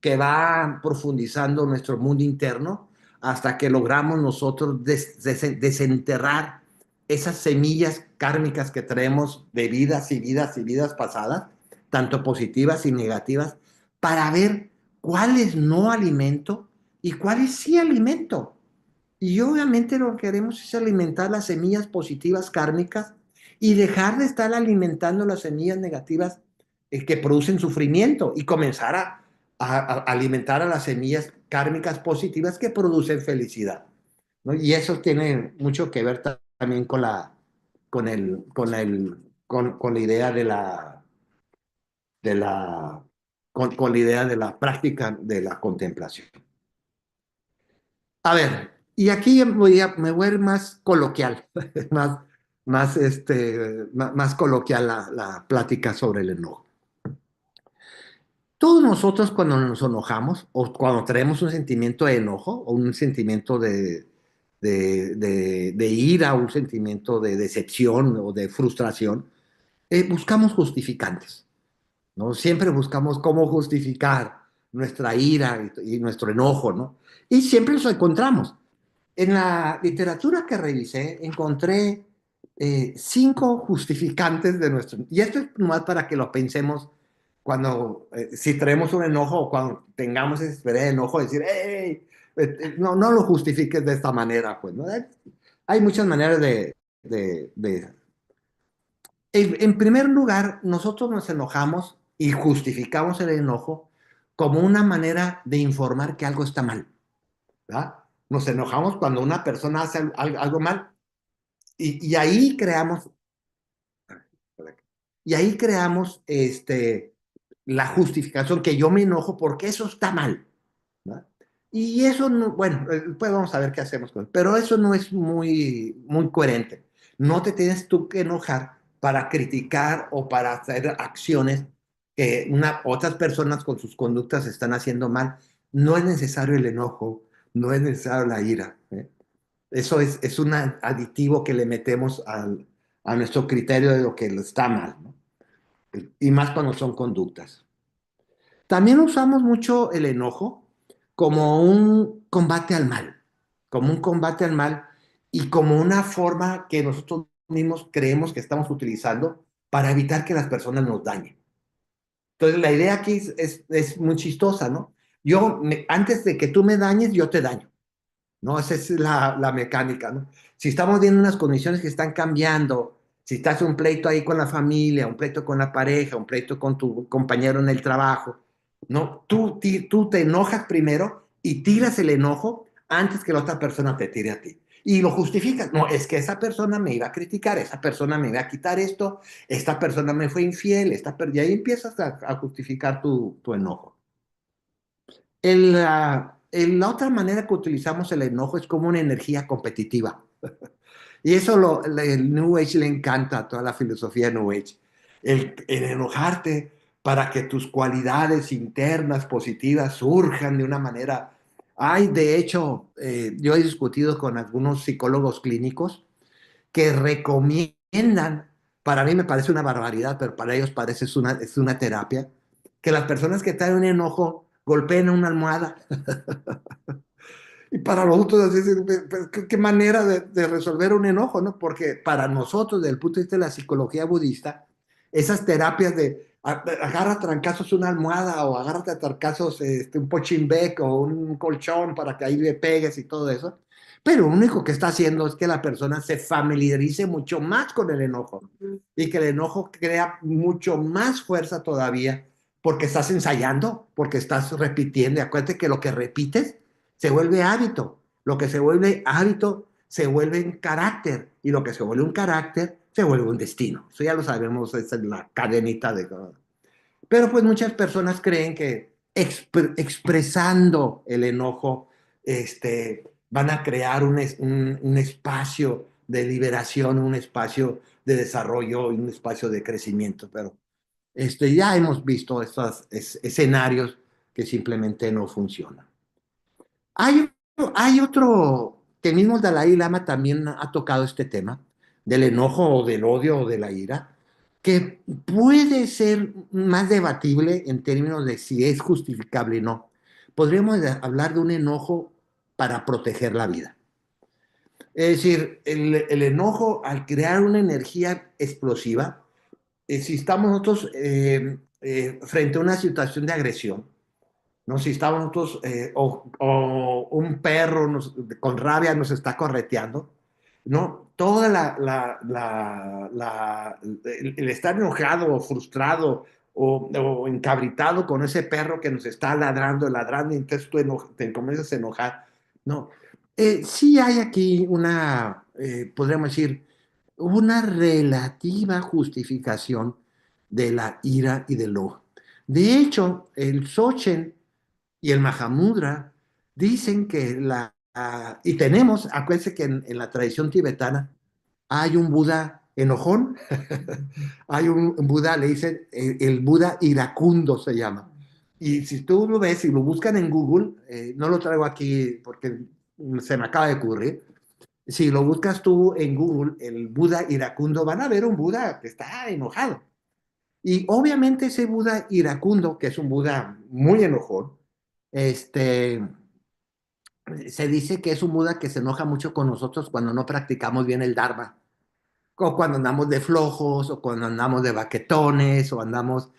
que va profundizando nuestro mundo interno hasta que logramos nosotros desenterrar esas semillas kármicas que traemos de vidas y vidas y vidas pasadas, tanto positivas y negativas, para ver cuáles no alimento y cuáles sí alimento. Y obviamente lo que queremos es alimentar las semillas positivas kármicas y dejar de estar alimentando las semillas negativas que producen sufrimiento y comenzar a alimentar a las semillas kármicas positivas que producen felicidad, ¿no? Y eso tiene mucho que ver también con la idea de la, con la idea de la práctica de la contemplación. A ver, y aquí me voy a ir más coloquial, más, más coloquial la plática sobre el enojo. Todos nosotros cuando nos enojamos o cuando traemos un sentimiento de enojo o un sentimiento de ira, un sentimiento de decepción o de frustración, buscamos justificantes, ¿no? Siempre buscamos cómo justificar nuestra ira y nuestro enojo, ¿no? Y siempre los encontramos. En la literatura que revisé, encontré 5 justificantes de nuestro... Y esto es más para que lo pensemos cuando, si traemos un enojo o cuando tengamos esa especie de enojo, decir, hey, no lo justifiques de esta manera, pues, ¿no? Hay muchas maneras de... En primer lugar, nosotros nos enojamos y justificamos el enojo como una manera de informar que algo está mal, ¿verdad? Nos enojamos cuando una persona hace algo mal y ahí creamos, la justificación que yo me enojo porque eso está mal, ¿no? Y eso no, bueno, pues vamos a ver qué hacemos con eso, pero eso no es muy, muy coherente. No te tienes tú que enojar para criticar o para hacer acciones que otras personas con sus conductas están haciendo mal. No es necesario el enojo, no es necesario la ira, ¿eh? Eso es un aditivo que le metemos a nuestro criterio de lo que está mal, ¿no? Y más cuando son conductas. También usamos mucho el enojo como un combate al mal, como un combate al mal y como una forma que nosotros mismos creemos que estamos utilizando para evitar que las personas nos dañen. Entonces, la idea aquí es muy chistosa, ¿no? Antes de que tú me dañes, yo te daño, ¿no? Esa es la mecánica, ¿no? Si estamos viendo unas condiciones que están cambiando, si estás en un pleito ahí con la familia, un pleito con la pareja, un pleito con tu compañero en el trabajo, ¿no? Tú te enojas primero y tiras el enojo antes que la otra persona te tire a ti. Y lo justificas. No, es que esa persona me iba a criticar, esa persona me iba a quitar esto, esta persona me fue infiel, y ahí empiezas a justificar tu enojo. La otra manera que utilizamos el enojo es como una energía competitiva. Y eso el New Age le encanta a toda la filosofía New Age. El enojarte para que tus cualidades internas positivas surjan de una manera. De hecho, yo he discutido con algunos psicólogos clínicos que recomiendan, para mí me parece una barbaridad, pero para ellos parece es una terapia, que las personas que traen un enojo golpeen una almohada. Y para nosotros, así, ¿qué manera de resolver un enojo, ¿no? Porque para nosotros, desde el punto de vista de la psicología budista, esas terapias de agarra a trancazos una almohada o agárrate a trancazos un pochimbec o un colchón para que ahí le pegues y todo eso, pero lo único que está haciendo es que la persona se familiarice mucho más con el enojo y que el enojo crea mucho más fuerza todavía porque estás ensayando, porque estás repitiendo. Y acuérdate que lo que repites se vuelve hábito. Lo que se vuelve hábito se vuelve un carácter. Y lo que se vuelve un carácter se vuelve un destino. Eso ya lo sabemos, esa es la cadenita de... Pero pues muchas personas creen que expresando el enojo van a crear un espacio de liberación, un espacio de desarrollo y un espacio de crecimiento. Pero ya hemos visto estos escenarios que simplemente no funcionan. Hay, hay otro, que el mismo Dalai Lama también ha tocado este tema, del enojo o del odio o de la ira, que puede ser más debatible en términos de si es justificable o no. Podríamos hablar de un enojo para proteger la vida. Es decir, el enojo al crear una energía explosiva, si estamos nosotros frente a una situación de agresión, ¿no? Si estamos nosotros, o un perro con rabia nos está correteando, ¿no? Toda el estar enojado o frustrado o encabritado con ese perro que nos está ladrando, y entonces tú te comienzas a enojar, ¿no? Sí hay aquí podríamos decir, una relativa justificación de la ira y del odio. De hecho, el Dzogchen y el Mahamudra dicen que y tenemos, acuérdense que en la tradición tibetana hay un Buda enojón, hay un Buda, le dicen, el Buda iracundo se llama. Y si tú lo ves y lo buscan en Google, no lo traigo aquí porque se me acaba de ocurrir, si lo buscas tú en Google, el Buda iracundo, van a ver un Buda que está enojado. Y obviamente ese Buda iracundo, que es un Buda muy enojón, este, se dice que es un Buda que se enoja mucho con nosotros cuando no practicamos bien el Dharma, o cuando andamos de flojos, o cuando andamos de baquetones, o andamos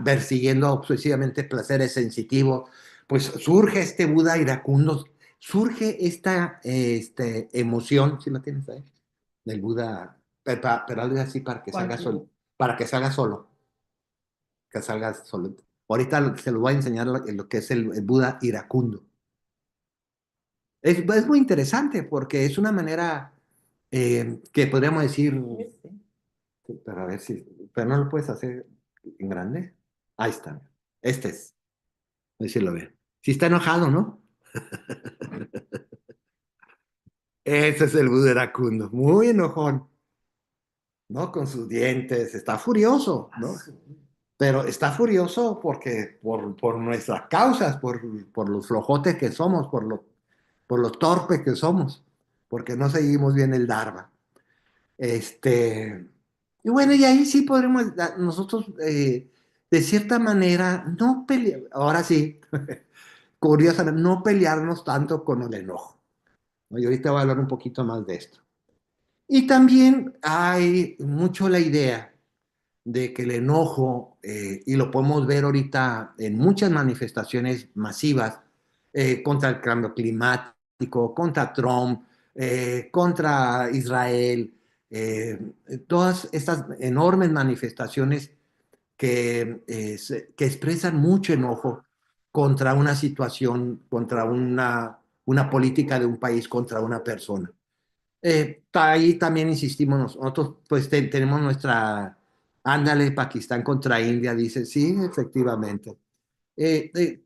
persiguiendo obsesivamente placeres sensitivos, pues surge este Buda iracundo, surge esta emoción, ¿sí lo tienes ahí? Del Buda, pero algo así para que salga solo, para que salga solo, que salga solo. Ahorita se lo voy a enseñar lo que es el Buda iracundo. Es muy interesante porque es una manera que podríamos decir, pero a ver si, pero no lo puedes hacer en grande. Ahí está. Este es, a ver si lo ven. Si está enojado, ¿no? Ese es el Buda iracundo, muy enojón, ¿no? Con sus dientes, está furioso, ¿no? Pero está furioso porque por nuestras causas, por los flojotes que somos, por los torpes que somos, porque no seguimos bien el Dharma. Y bueno, y ahí sí podremos nosotros, de cierta manera, no pelear, ahora sí, curiosamente, no pelearnos tanto con el enojo, ¿no? Y ahorita voy a hablar un poquito más de esto. Y también hay mucho la idea de que el enojo, y lo podemos ver ahorita en muchas manifestaciones masivas, contra el cambio climático, contra Trump, contra Israel, eh, todas estas enormes manifestaciones que expresan mucho enojo contra una situación, contra una política de un país, contra una persona. Ahí también insistimos nosotros, pues tenemos nuestra, ándale, Pakistán contra India, dice, sí, efectivamente.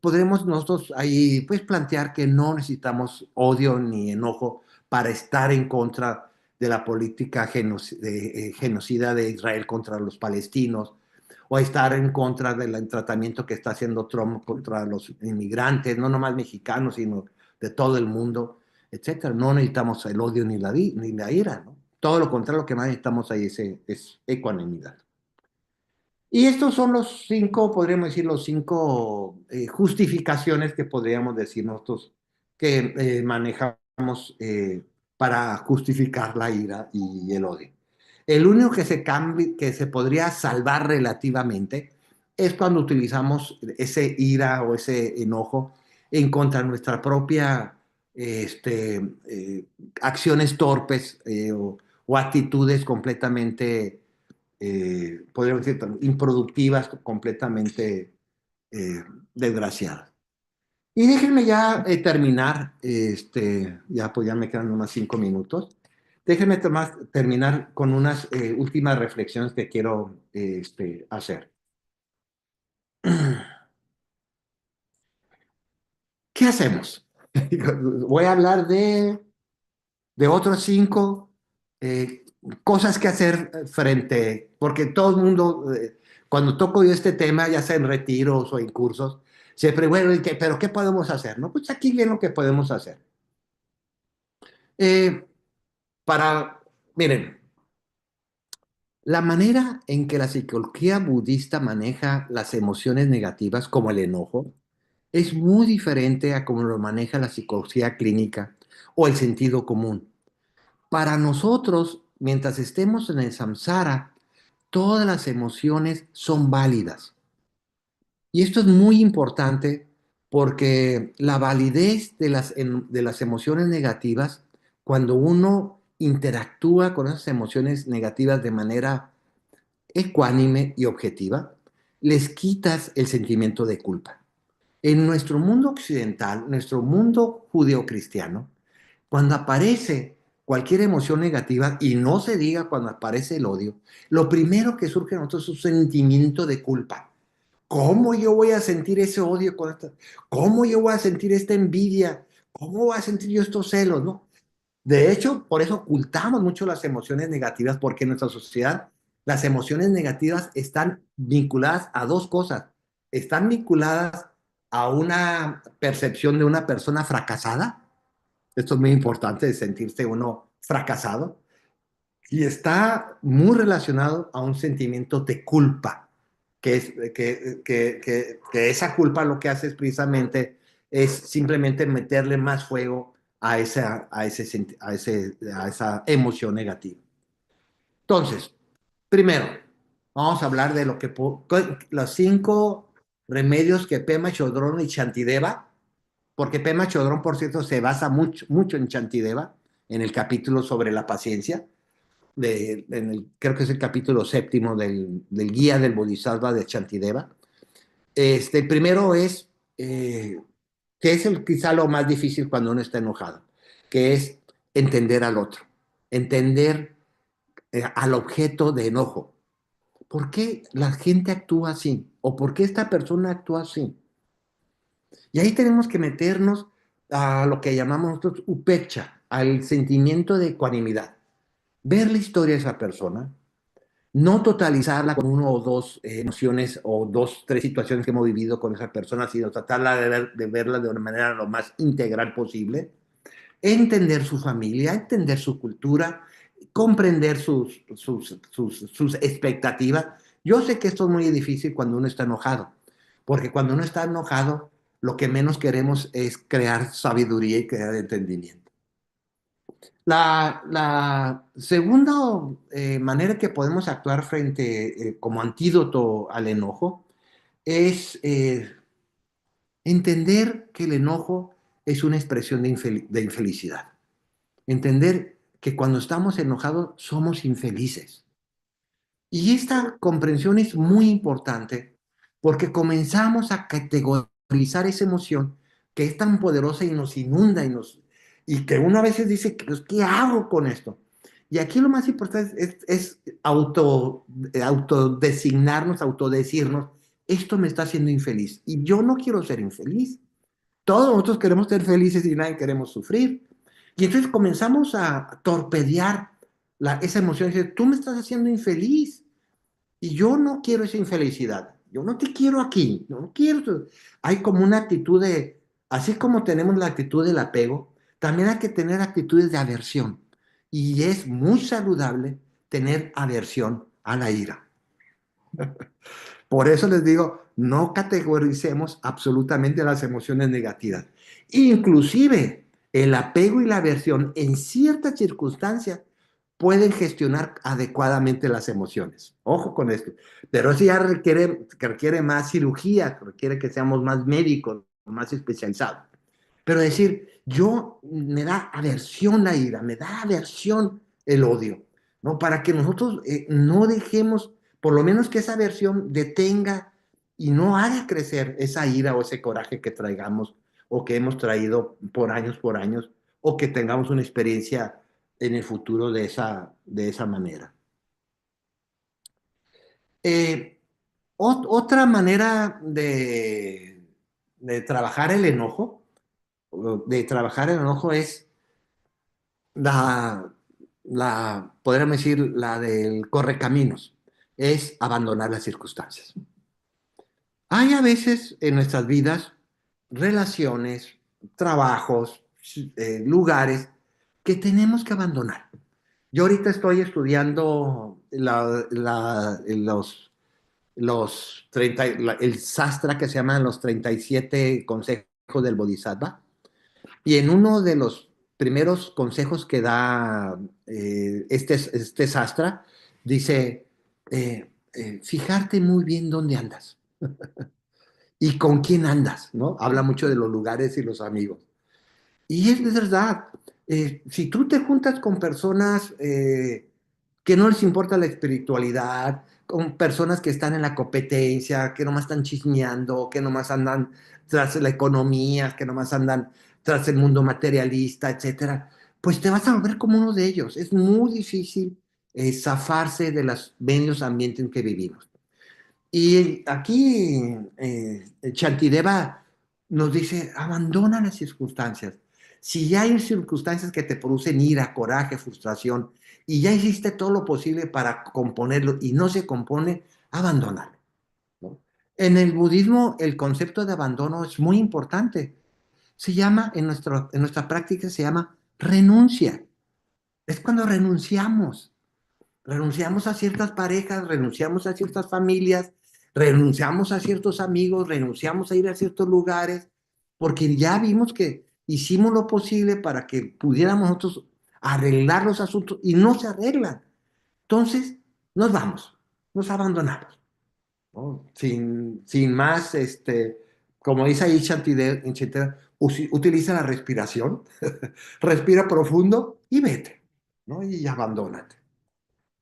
Podremos nosotros ahí pues plantear que no necesitamos odio ni enojo para estar en contra de la política genocida de Israel contra los palestinos, o estar en contra del tratamiento que está haciendo Trump contra los inmigrantes, no nomás mexicanos, sino de todo el mundo, etcétera. No necesitamos el odio ni la ira, ¿no? Todo lo contrario, lo que más necesitamos ahí es ecuanimidad. Y estos son los cinco, podríamos decir, los cinco justificaciones que podríamos decir nosotros que manejamos para justificar la ira y el odio. El único que se podría salvar relativamente es cuando utilizamos ese ira o ese enojo en contra de nuestra propia acciones torpes, o actitudes completamente podríamos decir, improductivas, completamente desgraciadas. Y déjenme ya terminar, ya pues ya me quedan unos 5 minutos. Déjenme terminar con unas últimas reflexiones que quiero hacer. ¿Qué hacemos? Voy a hablar de otros 5 cosas que hacer frente, porque todo el mundo, cuando toco yo este tema, ya sea en retiros o en cursos, siempre, bueno, pero ¿qué podemos hacer? No, pues aquí viene lo que podemos hacer. Eh, para, miren, la manera en que la psicología budista maneja las emociones negativas, como el enojo, es muy diferente a cómo lo maneja la psicología clínica o el sentido común. Para nosotros, mientras estemos en el samsara, todas las emociones son válidas. Y esto es muy importante porque la validez de las emociones negativas, cuando uno interactúa con esas emociones negativas de manera ecuánime y objetiva, les quitas el sentimiento de culpa. En nuestro mundo occidental, nuestro mundo judeocristiano, cuando aparece cualquier emoción negativa, y no se diga cuando aparece el odio, lo primero que surge en nosotros es un sentimiento de culpa. ¿Cómo yo voy a sentir ese odio con esta? ¿Cómo yo voy a sentir esta envidia? ¿Cómo voy a sentir yo estos celos? ¿No? De hecho, por eso ocultamos mucho las emociones negativas, porque en nuestra sociedad las emociones negativas están vinculadas a 2 cosas. Están vinculadas a una percepción de una persona fracasada. Esto es muy importante, de sentirse uno fracasado. Y está muy relacionado a un sentimiento de culpa, que, es, que esa culpa lo que hace es precisamente es simplemente meterle más fuego a esa emoción negativa. Entonces, primero, vamos a hablar de los 5 remedios que Pema Chodron y Shantideva, porque Pema Chodron, por cierto, se basa mucho, mucho en Shantideva, en el capítulo sobre la paciencia creo que es el capítulo 7 del Guía del Bodhisattva de Shantideva. El primero es, que es quizá lo más difícil cuando uno está enojado, que es entender al otro, entender al objeto de enojo. ¿Por qué la gente actúa así? ¿O por qué esta persona actúa así? Y ahí tenemos que meternos a lo que llamamos nosotros upecha, al sentimiento de ecuanimidad. Ver la historia de esa persona, no totalizarla con 1 o 2 emociones o 2, 3 situaciones que hemos vivido con esa persona, sino tratarla de verla de una manera lo más integral posible, entender su familia, entender su cultura, comprender sus expectativas. Yo sé que esto es muy difícil cuando uno está enojado, porque cuando uno está enojado, lo que menos queremos es crear sabiduría y crear entendimiento. La segunda manera que podemos actuar frente, como antídoto al enojo, es entender que el enojo es una expresión de infelicidad. Entender que cuando estamos enojados somos infelices. Y esta comprensión es muy importante porque comenzamos a categorizar esa emoción que es tan poderosa y nos inunda y que uno a veces dice, pues, ¿qué hago con esto? Y aquí lo más importante es autodesignarnos, autodecirnos, esto me está haciendo infeliz y yo no quiero ser infeliz. Todos nosotros queremos ser felices y nadie queremos sufrir. Y entonces comenzamos a torpedear esa emoción y decir, tú me estás haciendo infeliz. Y yo no quiero esa infelicidad. Yo no te quiero aquí. No quiero. Hay como una actitud así como tenemos la actitud del apego, también hay que tener actitudes de aversión. Y es muy saludable tener aversión a la ira. Por eso les digo, no categoricemos absolutamente las emociones negativas. Inclusive el apego y la aversión en ciertas circunstancias pueden gestionar adecuadamente las emociones. Ojo con esto. Pero eso ya requiere más cirugía, requiere que seamos más médicos, más especializados. Pero decir, yo me da aversión la ira, me da aversión el odio, ¿no? Para que nosotros no dejemos, por lo menos que esa aversión detenga y no haga crecer esa ira o ese coraje que traigamos o que hemos traído por años, o que tengamos una experiencia en el futuro de esa manera. Eh, Otra manera de trabajar el enojo de trabajar el enojo es podríamos decir, la del correcaminos, es abandonar las circunstancias. Hay a veces en nuestras vidas relaciones, trabajos, lugares que tenemos que abandonar. Yo ahorita estoy estudiando los 30, el sastra que se llaman los 37 consejos del Bodhisattva. Y en uno de los primeros consejos que da este sastra, dice, fijarte muy bien dónde andas y con quién andas, ¿no? Habla mucho de los lugares y los amigos. Y es verdad, si tú te juntas con personas que no les importa la espiritualidad, con personas que están en la competencia, que nomás están chismeando, que nomás andan tras la economía, que nomás andan tras el mundo materialista, etcétera, pues te vas a volver como uno de ellos. Es muy difícil zafarse de los medios ambientes en que vivimos. Y aquí Shantideva nos dice, abandona las circunstancias. Si ya hay circunstancias que te producen ira, coraje, frustración, y ya hiciste todo lo posible para componerlo y no se compone, abandónalo, ¿no? En el budismo el concepto de abandono es muy importante. Se llama, en nuestra práctica se llama renuncia. Es cuando renunciamos. Renunciamos a ciertas parejas, renunciamos a ciertas familias, renunciamos a ciertos amigos, renunciamos a ir a ciertos lugares, porque ya vimos que hicimos lo posible para que pudiéramos nosotros arreglar los asuntos y no se arreglan. Entonces, nos vamos, nos abandonamos, ¿no? Sin más, como dice ahí Shantideva, utiliza la respiración, respira profundo y vete, ¿no? Y abandónate.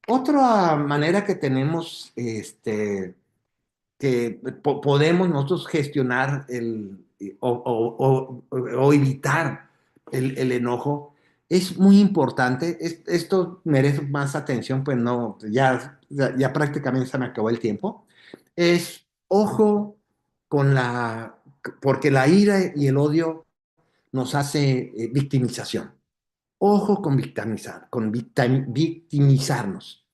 Otra manera que tenemos, que podemos nosotros gestionar o evitar el enojo, es muy importante. Esto merece más atención, pues no, ya prácticamente se me acabó el tiempo. Es ojo con porque la ira y el odio nos hace victimización. Ojo con victimizarnos.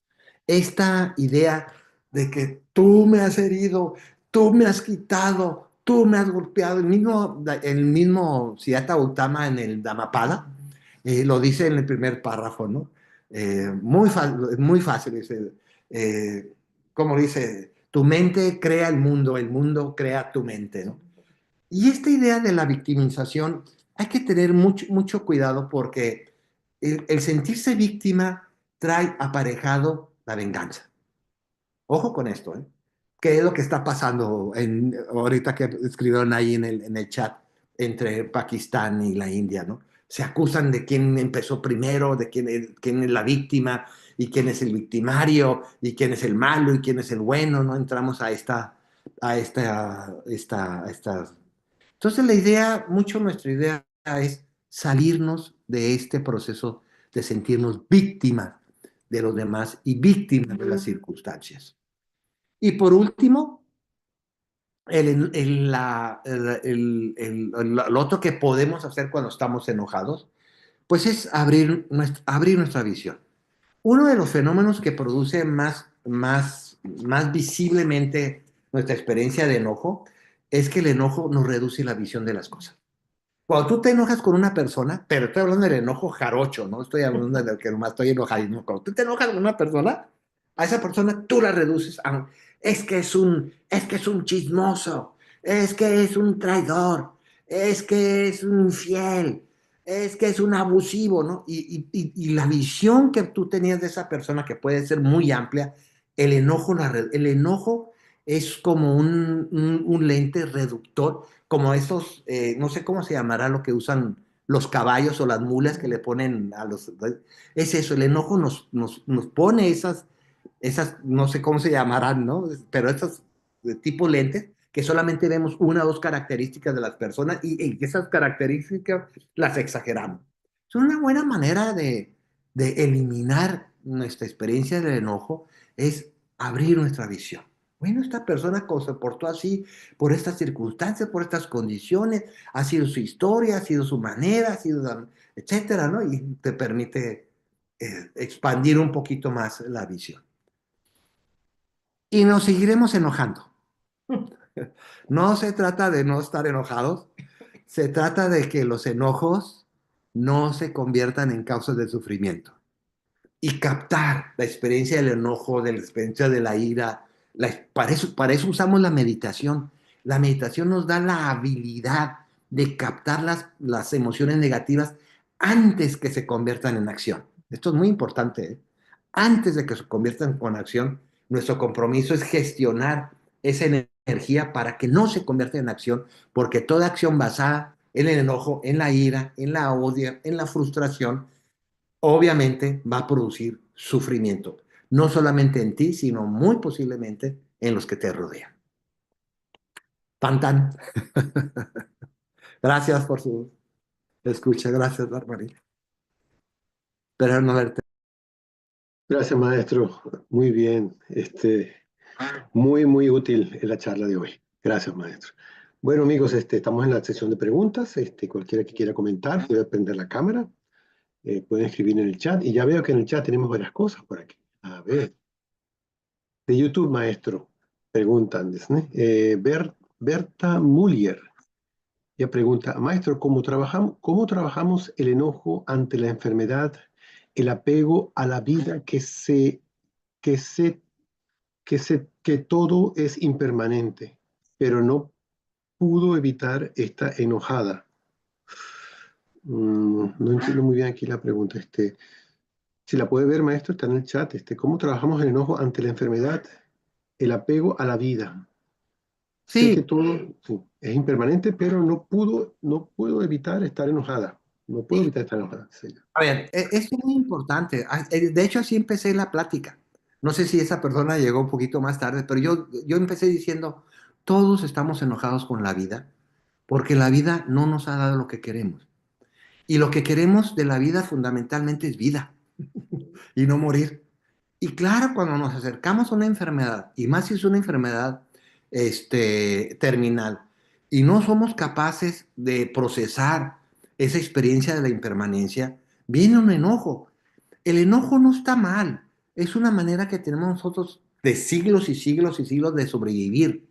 Esta idea de que tú me has herido, tú me has quitado, tú me has golpeado, el mismo Siddhartha Gautama en el Dhammapada lo dice en el primer párrafo, ¿no? Muy fácil, dice, como dice, tu mente crea el mundo crea tu mente, ¿no? Y esta idea de la victimización hay que tener mucho, mucho cuidado porque el sentirse víctima trae aparejado la venganza. Ojo con esto, ¿eh? ¿Qué es lo que está pasando ahorita que escribieron ahí en el chat entre Pakistán y la India, ¿no? Se acusan de quién empezó primero, de quién es la víctima y quién es el victimario y quién es el malo y quién es el bueno, ¿no? Entramos a esta. Entonces nuestra idea es salirnos de este proceso de sentirnos víctimas de los demás y víctimas de las circunstancias. Y por último, lo otro que podemos hacer cuando estamos enojados, pues es abrir nuestra visión. Uno de los fenómenos que produce más visiblemente nuestra experiencia de enojo es que el enojo nos reduce la visión de las cosas. Cuando tú te enojas con una persona, pero estoy hablando del enojo jarocho, no estoy hablando de que nomás estoy enojadísimo. Cuando tú te enojas con una persona, a esa persona tú la reduces a es que es un chismoso, es que es un traidor, es que es un infiel, es que es un abusivo, ¿no? Y la visión que tú tenías de esa persona, que puede ser muy amplia, el enojo es como un lente reductor, como esos, no sé cómo se llamará lo que usan los caballos o las mulas que le ponen a los. Es eso, el enojo nos pone esas, no sé cómo se llamarán, ¿no? Pero esas de tipo lentes que solamente vemos una o dos características de las personas y esas características las exageramos. Es una buena manera de eliminar nuestra experiencia del enojo, es abrir nuestra visión, Bueno, esta persona se portó así por estas circunstancias, por estas condiciones, ha sido su historia, ha sido su manera, ha sido, etcétera, ¿no? Y te permite expandir un poquito más la visión. Y nos seguiremos enojando. No se trata de no estar enojados, se trata de que los enojos no se conviertan en causas de sufrimiento. Y captar la experiencia del enojo, de la experiencia de la ira. Para eso usamos la meditación. La meditación nos da la habilidad de captar las emociones negativas antes que se conviertan en acción. Esto es muy importante, ¿eh? Antes de que se conviertan en acción, nuestro compromiso es gestionar esa energía para que no se convierta en acción, porque toda acción basada en el enojo, en la ira, en la odio, en la frustración, obviamente va a producir sufrimiento, no solamente en ti, sino muy posiblemente en los que te rodean. Tan tan. Gracias por su escucha, gracias, Barbarita. Espero no verte. Gracias, maestro. Muy bien. Muy, muy útil en la charla de hoy. Gracias, maestro. Bueno, amigos, estamos en la sección de preguntas. Cualquiera que quiera comentar puede prender la cámara. Pueden escribir en el chat. Y ya veo que en el chat tenemos varias cosas por aquí. A ver. De YouTube, maestro. Preguntan, ¿no? Berta Muller. Ella pregunta, maestro, cómo trabajamos el enojo ante la enfermedad, el apego a la vida que se que todo es impermanente, pero no pudo evitar esta enojada? No entiendo muy bien aquí la pregunta. Si la puede ver, maestro, está en el chat. ¿Cómo trabajamos el enojo ante la enfermedad, el apego a la vida? Sé Sí, que todo sí, es impermanente, pero no puedo evitar estar enojada. No puedo evitar estar enojada. Sí. a ver, esto es muy importante. De hecho, así empecé la plática. No sé si esa persona llegó un poquito más tarde, pero yo empecé diciendo, todos estamos enojados con la vida porque la vida no nos ha dado lo que queremos. Y lo que queremos de la vida fundamentalmente es vida y no morir. Y claro, cuando nos acercamos a una enfermedad, y más si es una enfermedad terminal, y no somos capaces de procesar esa experiencia de la impermanencia, viene un enojo. El enojo no está mal, es una manera que tenemos nosotros de siglos y siglos y siglos de sobrevivir.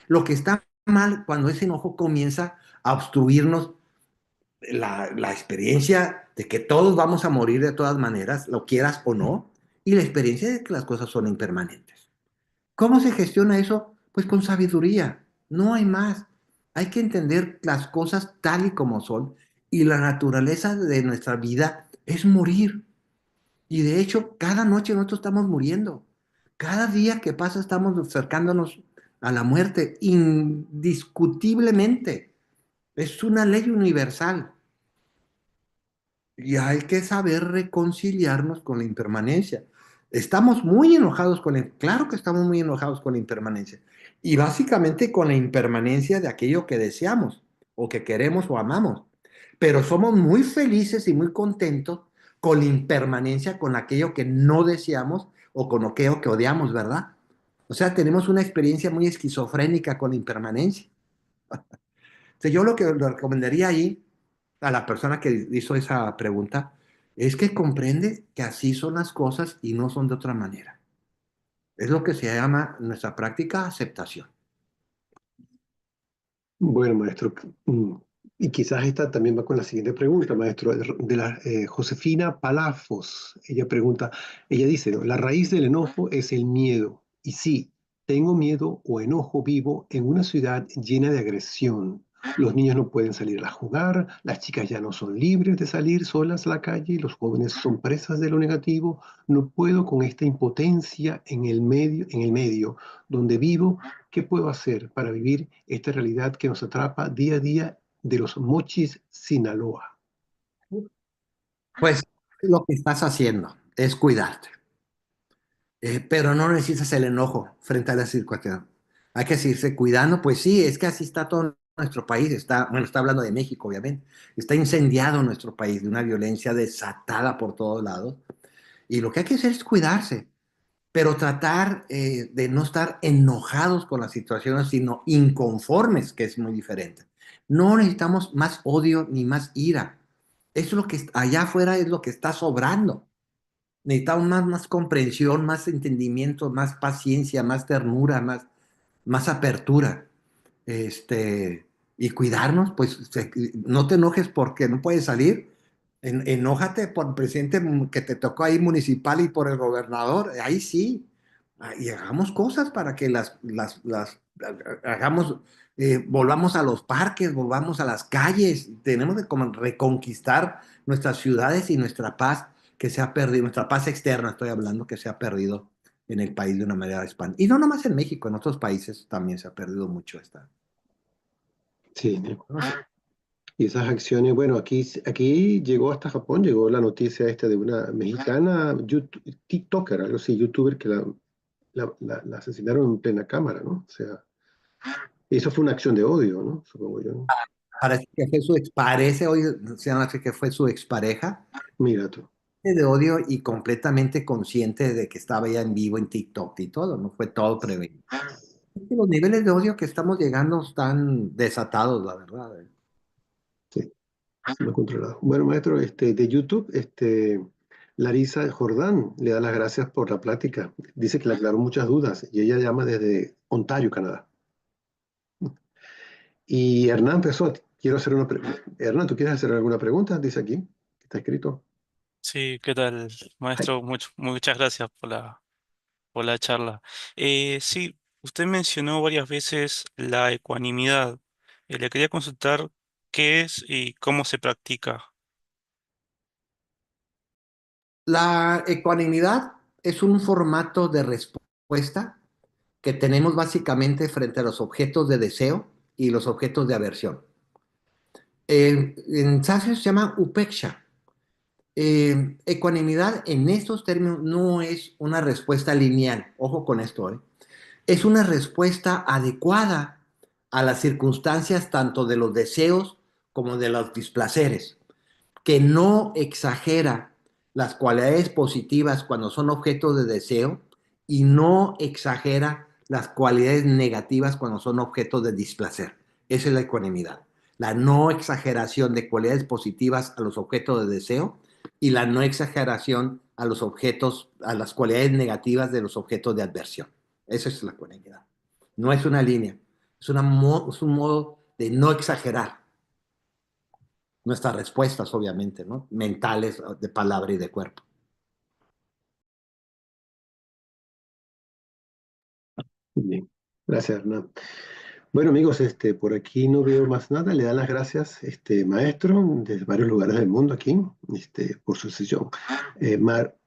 Lo que está mal cuando ese enojo comienza a obstruirnos la experiencia de que todos vamos a morir de todas maneras, lo quieras o no, y la experiencia de que las cosas son impermanentes. ¿Cómo se gestiona eso? Pues con sabiduría, no hay más. Hay que entender las cosas tal y como son, y la naturaleza de nuestra vida es morir. Y de hecho, cada noche nosotros estamos muriendo. Cada día que pasa estamos acercándonos a la muerte, indiscutiblemente. Es una ley universal. Y hay que saber reconciliarnos con la impermanencia. Estamos muy enojados claro que estamos muy enojados con la impermanencia. Y básicamente con la impermanencia de aquello que deseamos, o que queremos o amamos. Pero somos muy felices y muy contentos con la impermanencia, con aquello que no deseamos o con aquello que odiamos, ¿verdad? O sea, tenemos una experiencia muy esquizofrénica con la impermanencia. Entonces, yo lo que le recomendaría ahí a la persona que hizo esa pregunta es que comprende que así son las cosas y no son de otra manera. Es lo que se llama en nuestra práctica aceptación. Bueno, maestro, y quizás esta también va con la siguiente pregunta, maestro, de la Josefina Palafos. Ella dice, ¿no? La raíz del enojo es el miedo. Y sí, tengo miedo o enojo vivo en una ciudad llena de agresión. Los niños no pueden salir a jugar, las chicas ya no son libres de salir solas a la calle, los jóvenes son presas de lo negativo. No puedo con esta impotencia en el medio donde vivo. ¿Qué puedo hacer para vivir esta realidad que nos atrapa día a día de los Mochis, Sinaloa? Pues lo que estás haciendo es cuidarte. Pero no necesitas el enojo frente a la situación. Hay que seguirse cuidando, pues sí, es que así está todo nuestro país, está hablando de México, obviamente, está incendiado nuestro país de una violencia desatada por todos lados, y lo que hay que hacer es cuidarse, pero tratar de no estar enojados con las situaciones, sino inconformes, que es muy diferente. No necesitamos más odio ni más ira. Eso es lo que allá afuera es lo que está sobrando. Necesitamos más comprensión, más entendimiento, más paciencia, más ternura, más apertura. Este, y cuidarnos, pues no te enojes porque no puedes salir. Enójate por el presidente que te tocó ahí municipal y por el gobernador. Ahí sí. Y hagamos cosas para que hagamos, volvamos a los parques, volvamos a las calles. Tenemos que como reconquistar nuestras ciudades y nuestra paz que se ha perdido, nuestra paz externa, estoy hablando, que se ha perdido en el país de una manera espantosa. Y no nomás en México, en otros países también se ha perdido mucho esta. Sí, ¿no? Y esas acciones, bueno, aquí llegó hasta Japón, llegó la noticia esta de una mexicana TikToker, algo así, youtuber, que la asesinaron en plena cámara, ¿no? O sea, eso fue una acción de odio, ¿no? Supongo yo, ¿no? Parece que fue parece hoy, se llama que fue su expareja, Mira tú. de odio y completamente consciente de que estaba ya en vivo en TikTok y todo, no fue todo prevenido. Los niveles de odio que estamos llegando están desatados, la verdad. Sí, no controlado. Bueno, maestro, de YouTube, Larisa Jordán le da las gracias por la plática. Dice que le aclaró muchas dudas y ella llama desde Ontario, Canadá. Y Hernán empezó, quiero hacer una pregunta. Hernán, ¿tú quieres hacer alguna pregunta? Dice aquí, que está escrito. Sí, ¿qué tal, Ay, maestro? Muchas gracias por la charla. Sí, usted mencionó varias veces la ecuanimidad. Le quería consultar qué es y cómo se practica. La ecuanimidad es un formato de respuesta que tenemos básicamente frente a los objetos de deseo y los objetos de aversión. En sánscrito se llama upeksha. Ecuanimidad en estos términos no es una respuesta lineal, ojo con esto, ¿eh? Es una respuesta adecuada a las circunstancias tanto de los deseos como de los displaceres, que no exagera las cualidades positivas cuando son objetos de deseo y no exagera las cualidades negativas cuando son objetos de displacer. Esa es la ecuanimidad. La no exageración de cualidades positivas a los objetos de deseo y la no exageración a los objetos, a las cualidades negativas de los objetos de adversión. Esa es la ecuanimidad. No es una línea, es un modo de no exagerar nuestras respuestas, obviamente, ¿no? Mentales, de palabra y de cuerpo. bien. Gracias, Hernán. Bueno, amigos, por aquí no veo más nada. Le dan las gracias, maestro, desde varios lugares del mundo aquí, por su sesión.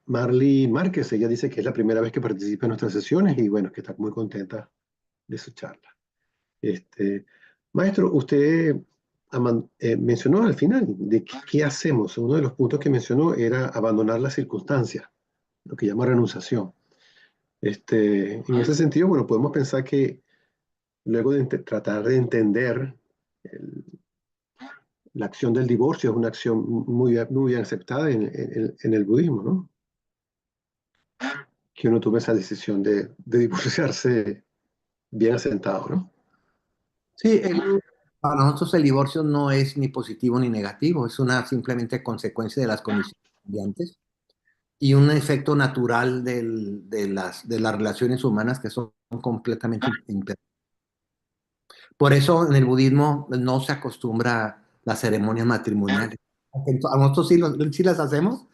Marley Márquez, ella dice que es la primera vez que participa en nuestras sesiones y bueno, que está muy contenta de su charla. Maestro, usted mencionó al final de qué hacemos. Uno de los puntos que mencionó era abandonar las circunstancias, lo que llama renunciación. En ese sentido, bueno, podemos pensar que luego de tratar de entender el- la acción del divorcio, es una acción muy bien aceptada en el budismo, ¿no? Que uno tome esa decisión de divorciarse bien asentado, ¿no? Sí, para nosotros el divorcio no es ni positivo ni negativo, es una simplemente consecuencia de las condiciones cambiantes y un efecto natural de las relaciones humanas que son completamente imperfectas. Por eso en el budismo no se acostumbra las ceremonias matrimoniales. A nosotros sí las hacemos,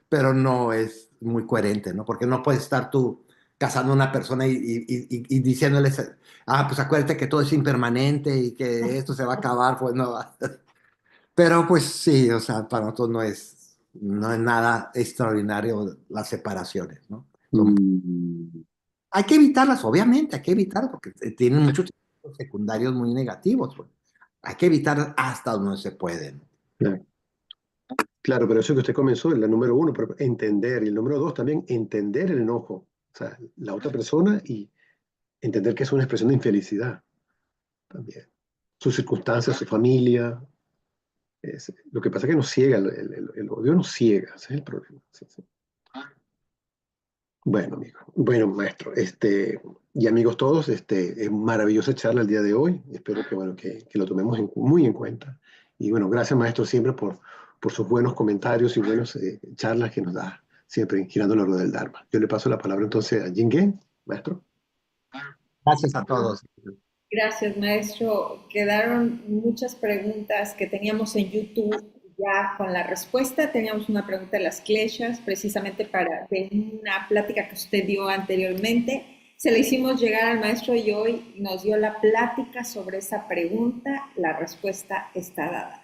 pero no es muy coherente, ¿no? Porque no puedes estar tú casando a una persona y diciéndoles, pues acuérdate que todo es impermanente y que esto se va a acabar, pues no. Pero pues sí, o sea, para nosotros no es nada extraordinario las separaciones, ¿no? Mm, Hay que evitarlas, obviamente, hay que evitarlas porque tienen muchos efectos secundarios muy negativos, pues. Hay que evitar hasta donde se pueden. claro. Claro, pero eso que usted comenzó, la número uno, pero entender, y el número dos también, entender el enojo, o sea, la otra persona y entender que es una expresión de infelicidad también. Sus circunstancias, su familia. Lo que pasa es que nos ciega, el odio nos ciega, ese es el problema. Sí, sí. Bueno, amigo. Bueno, maestro. Y amigos todos, es maravillosa charla el día de hoy. Espero que, bueno, que lo tomemos muy en cuenta. Y bueno, gracias, maestro, siempre por sus buenos comentarios y buenas charlas que nos da siempre girando la rueda del Dharma. Yo le paso la palabra entonces a Jingen, maestro. Gracias a todos. Gracias, maestro. Quedaron muchas preguntas que teníamos en YouTube ya con la respuesta. Teníamos una pregunta de las kleshas, precisamente de una plática que usted dio anteriormente. Se la hicimos llegar al maestro y hoy nos dio la plática sobre esa pregunta. La respuesta está dada.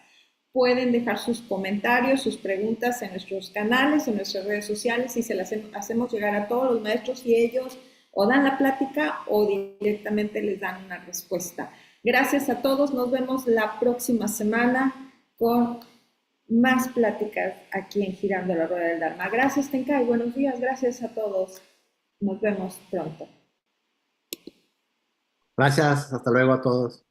Pueden dejar sus comentarios, sus preguntas en nuestros canales, en nuestras redes sociales y se las hacemos llegar a todos los maestros y ellos o dan la plática o directamente les dan una respuesta. Gracias a todos, nos vemos la próxima semana con más pláticas aquí en Girando la Rueda del Dharma. Gracias, Tenkai, buenos días, gracias a todos. Nos vemos pronto. Gracias, hasta luego a todos.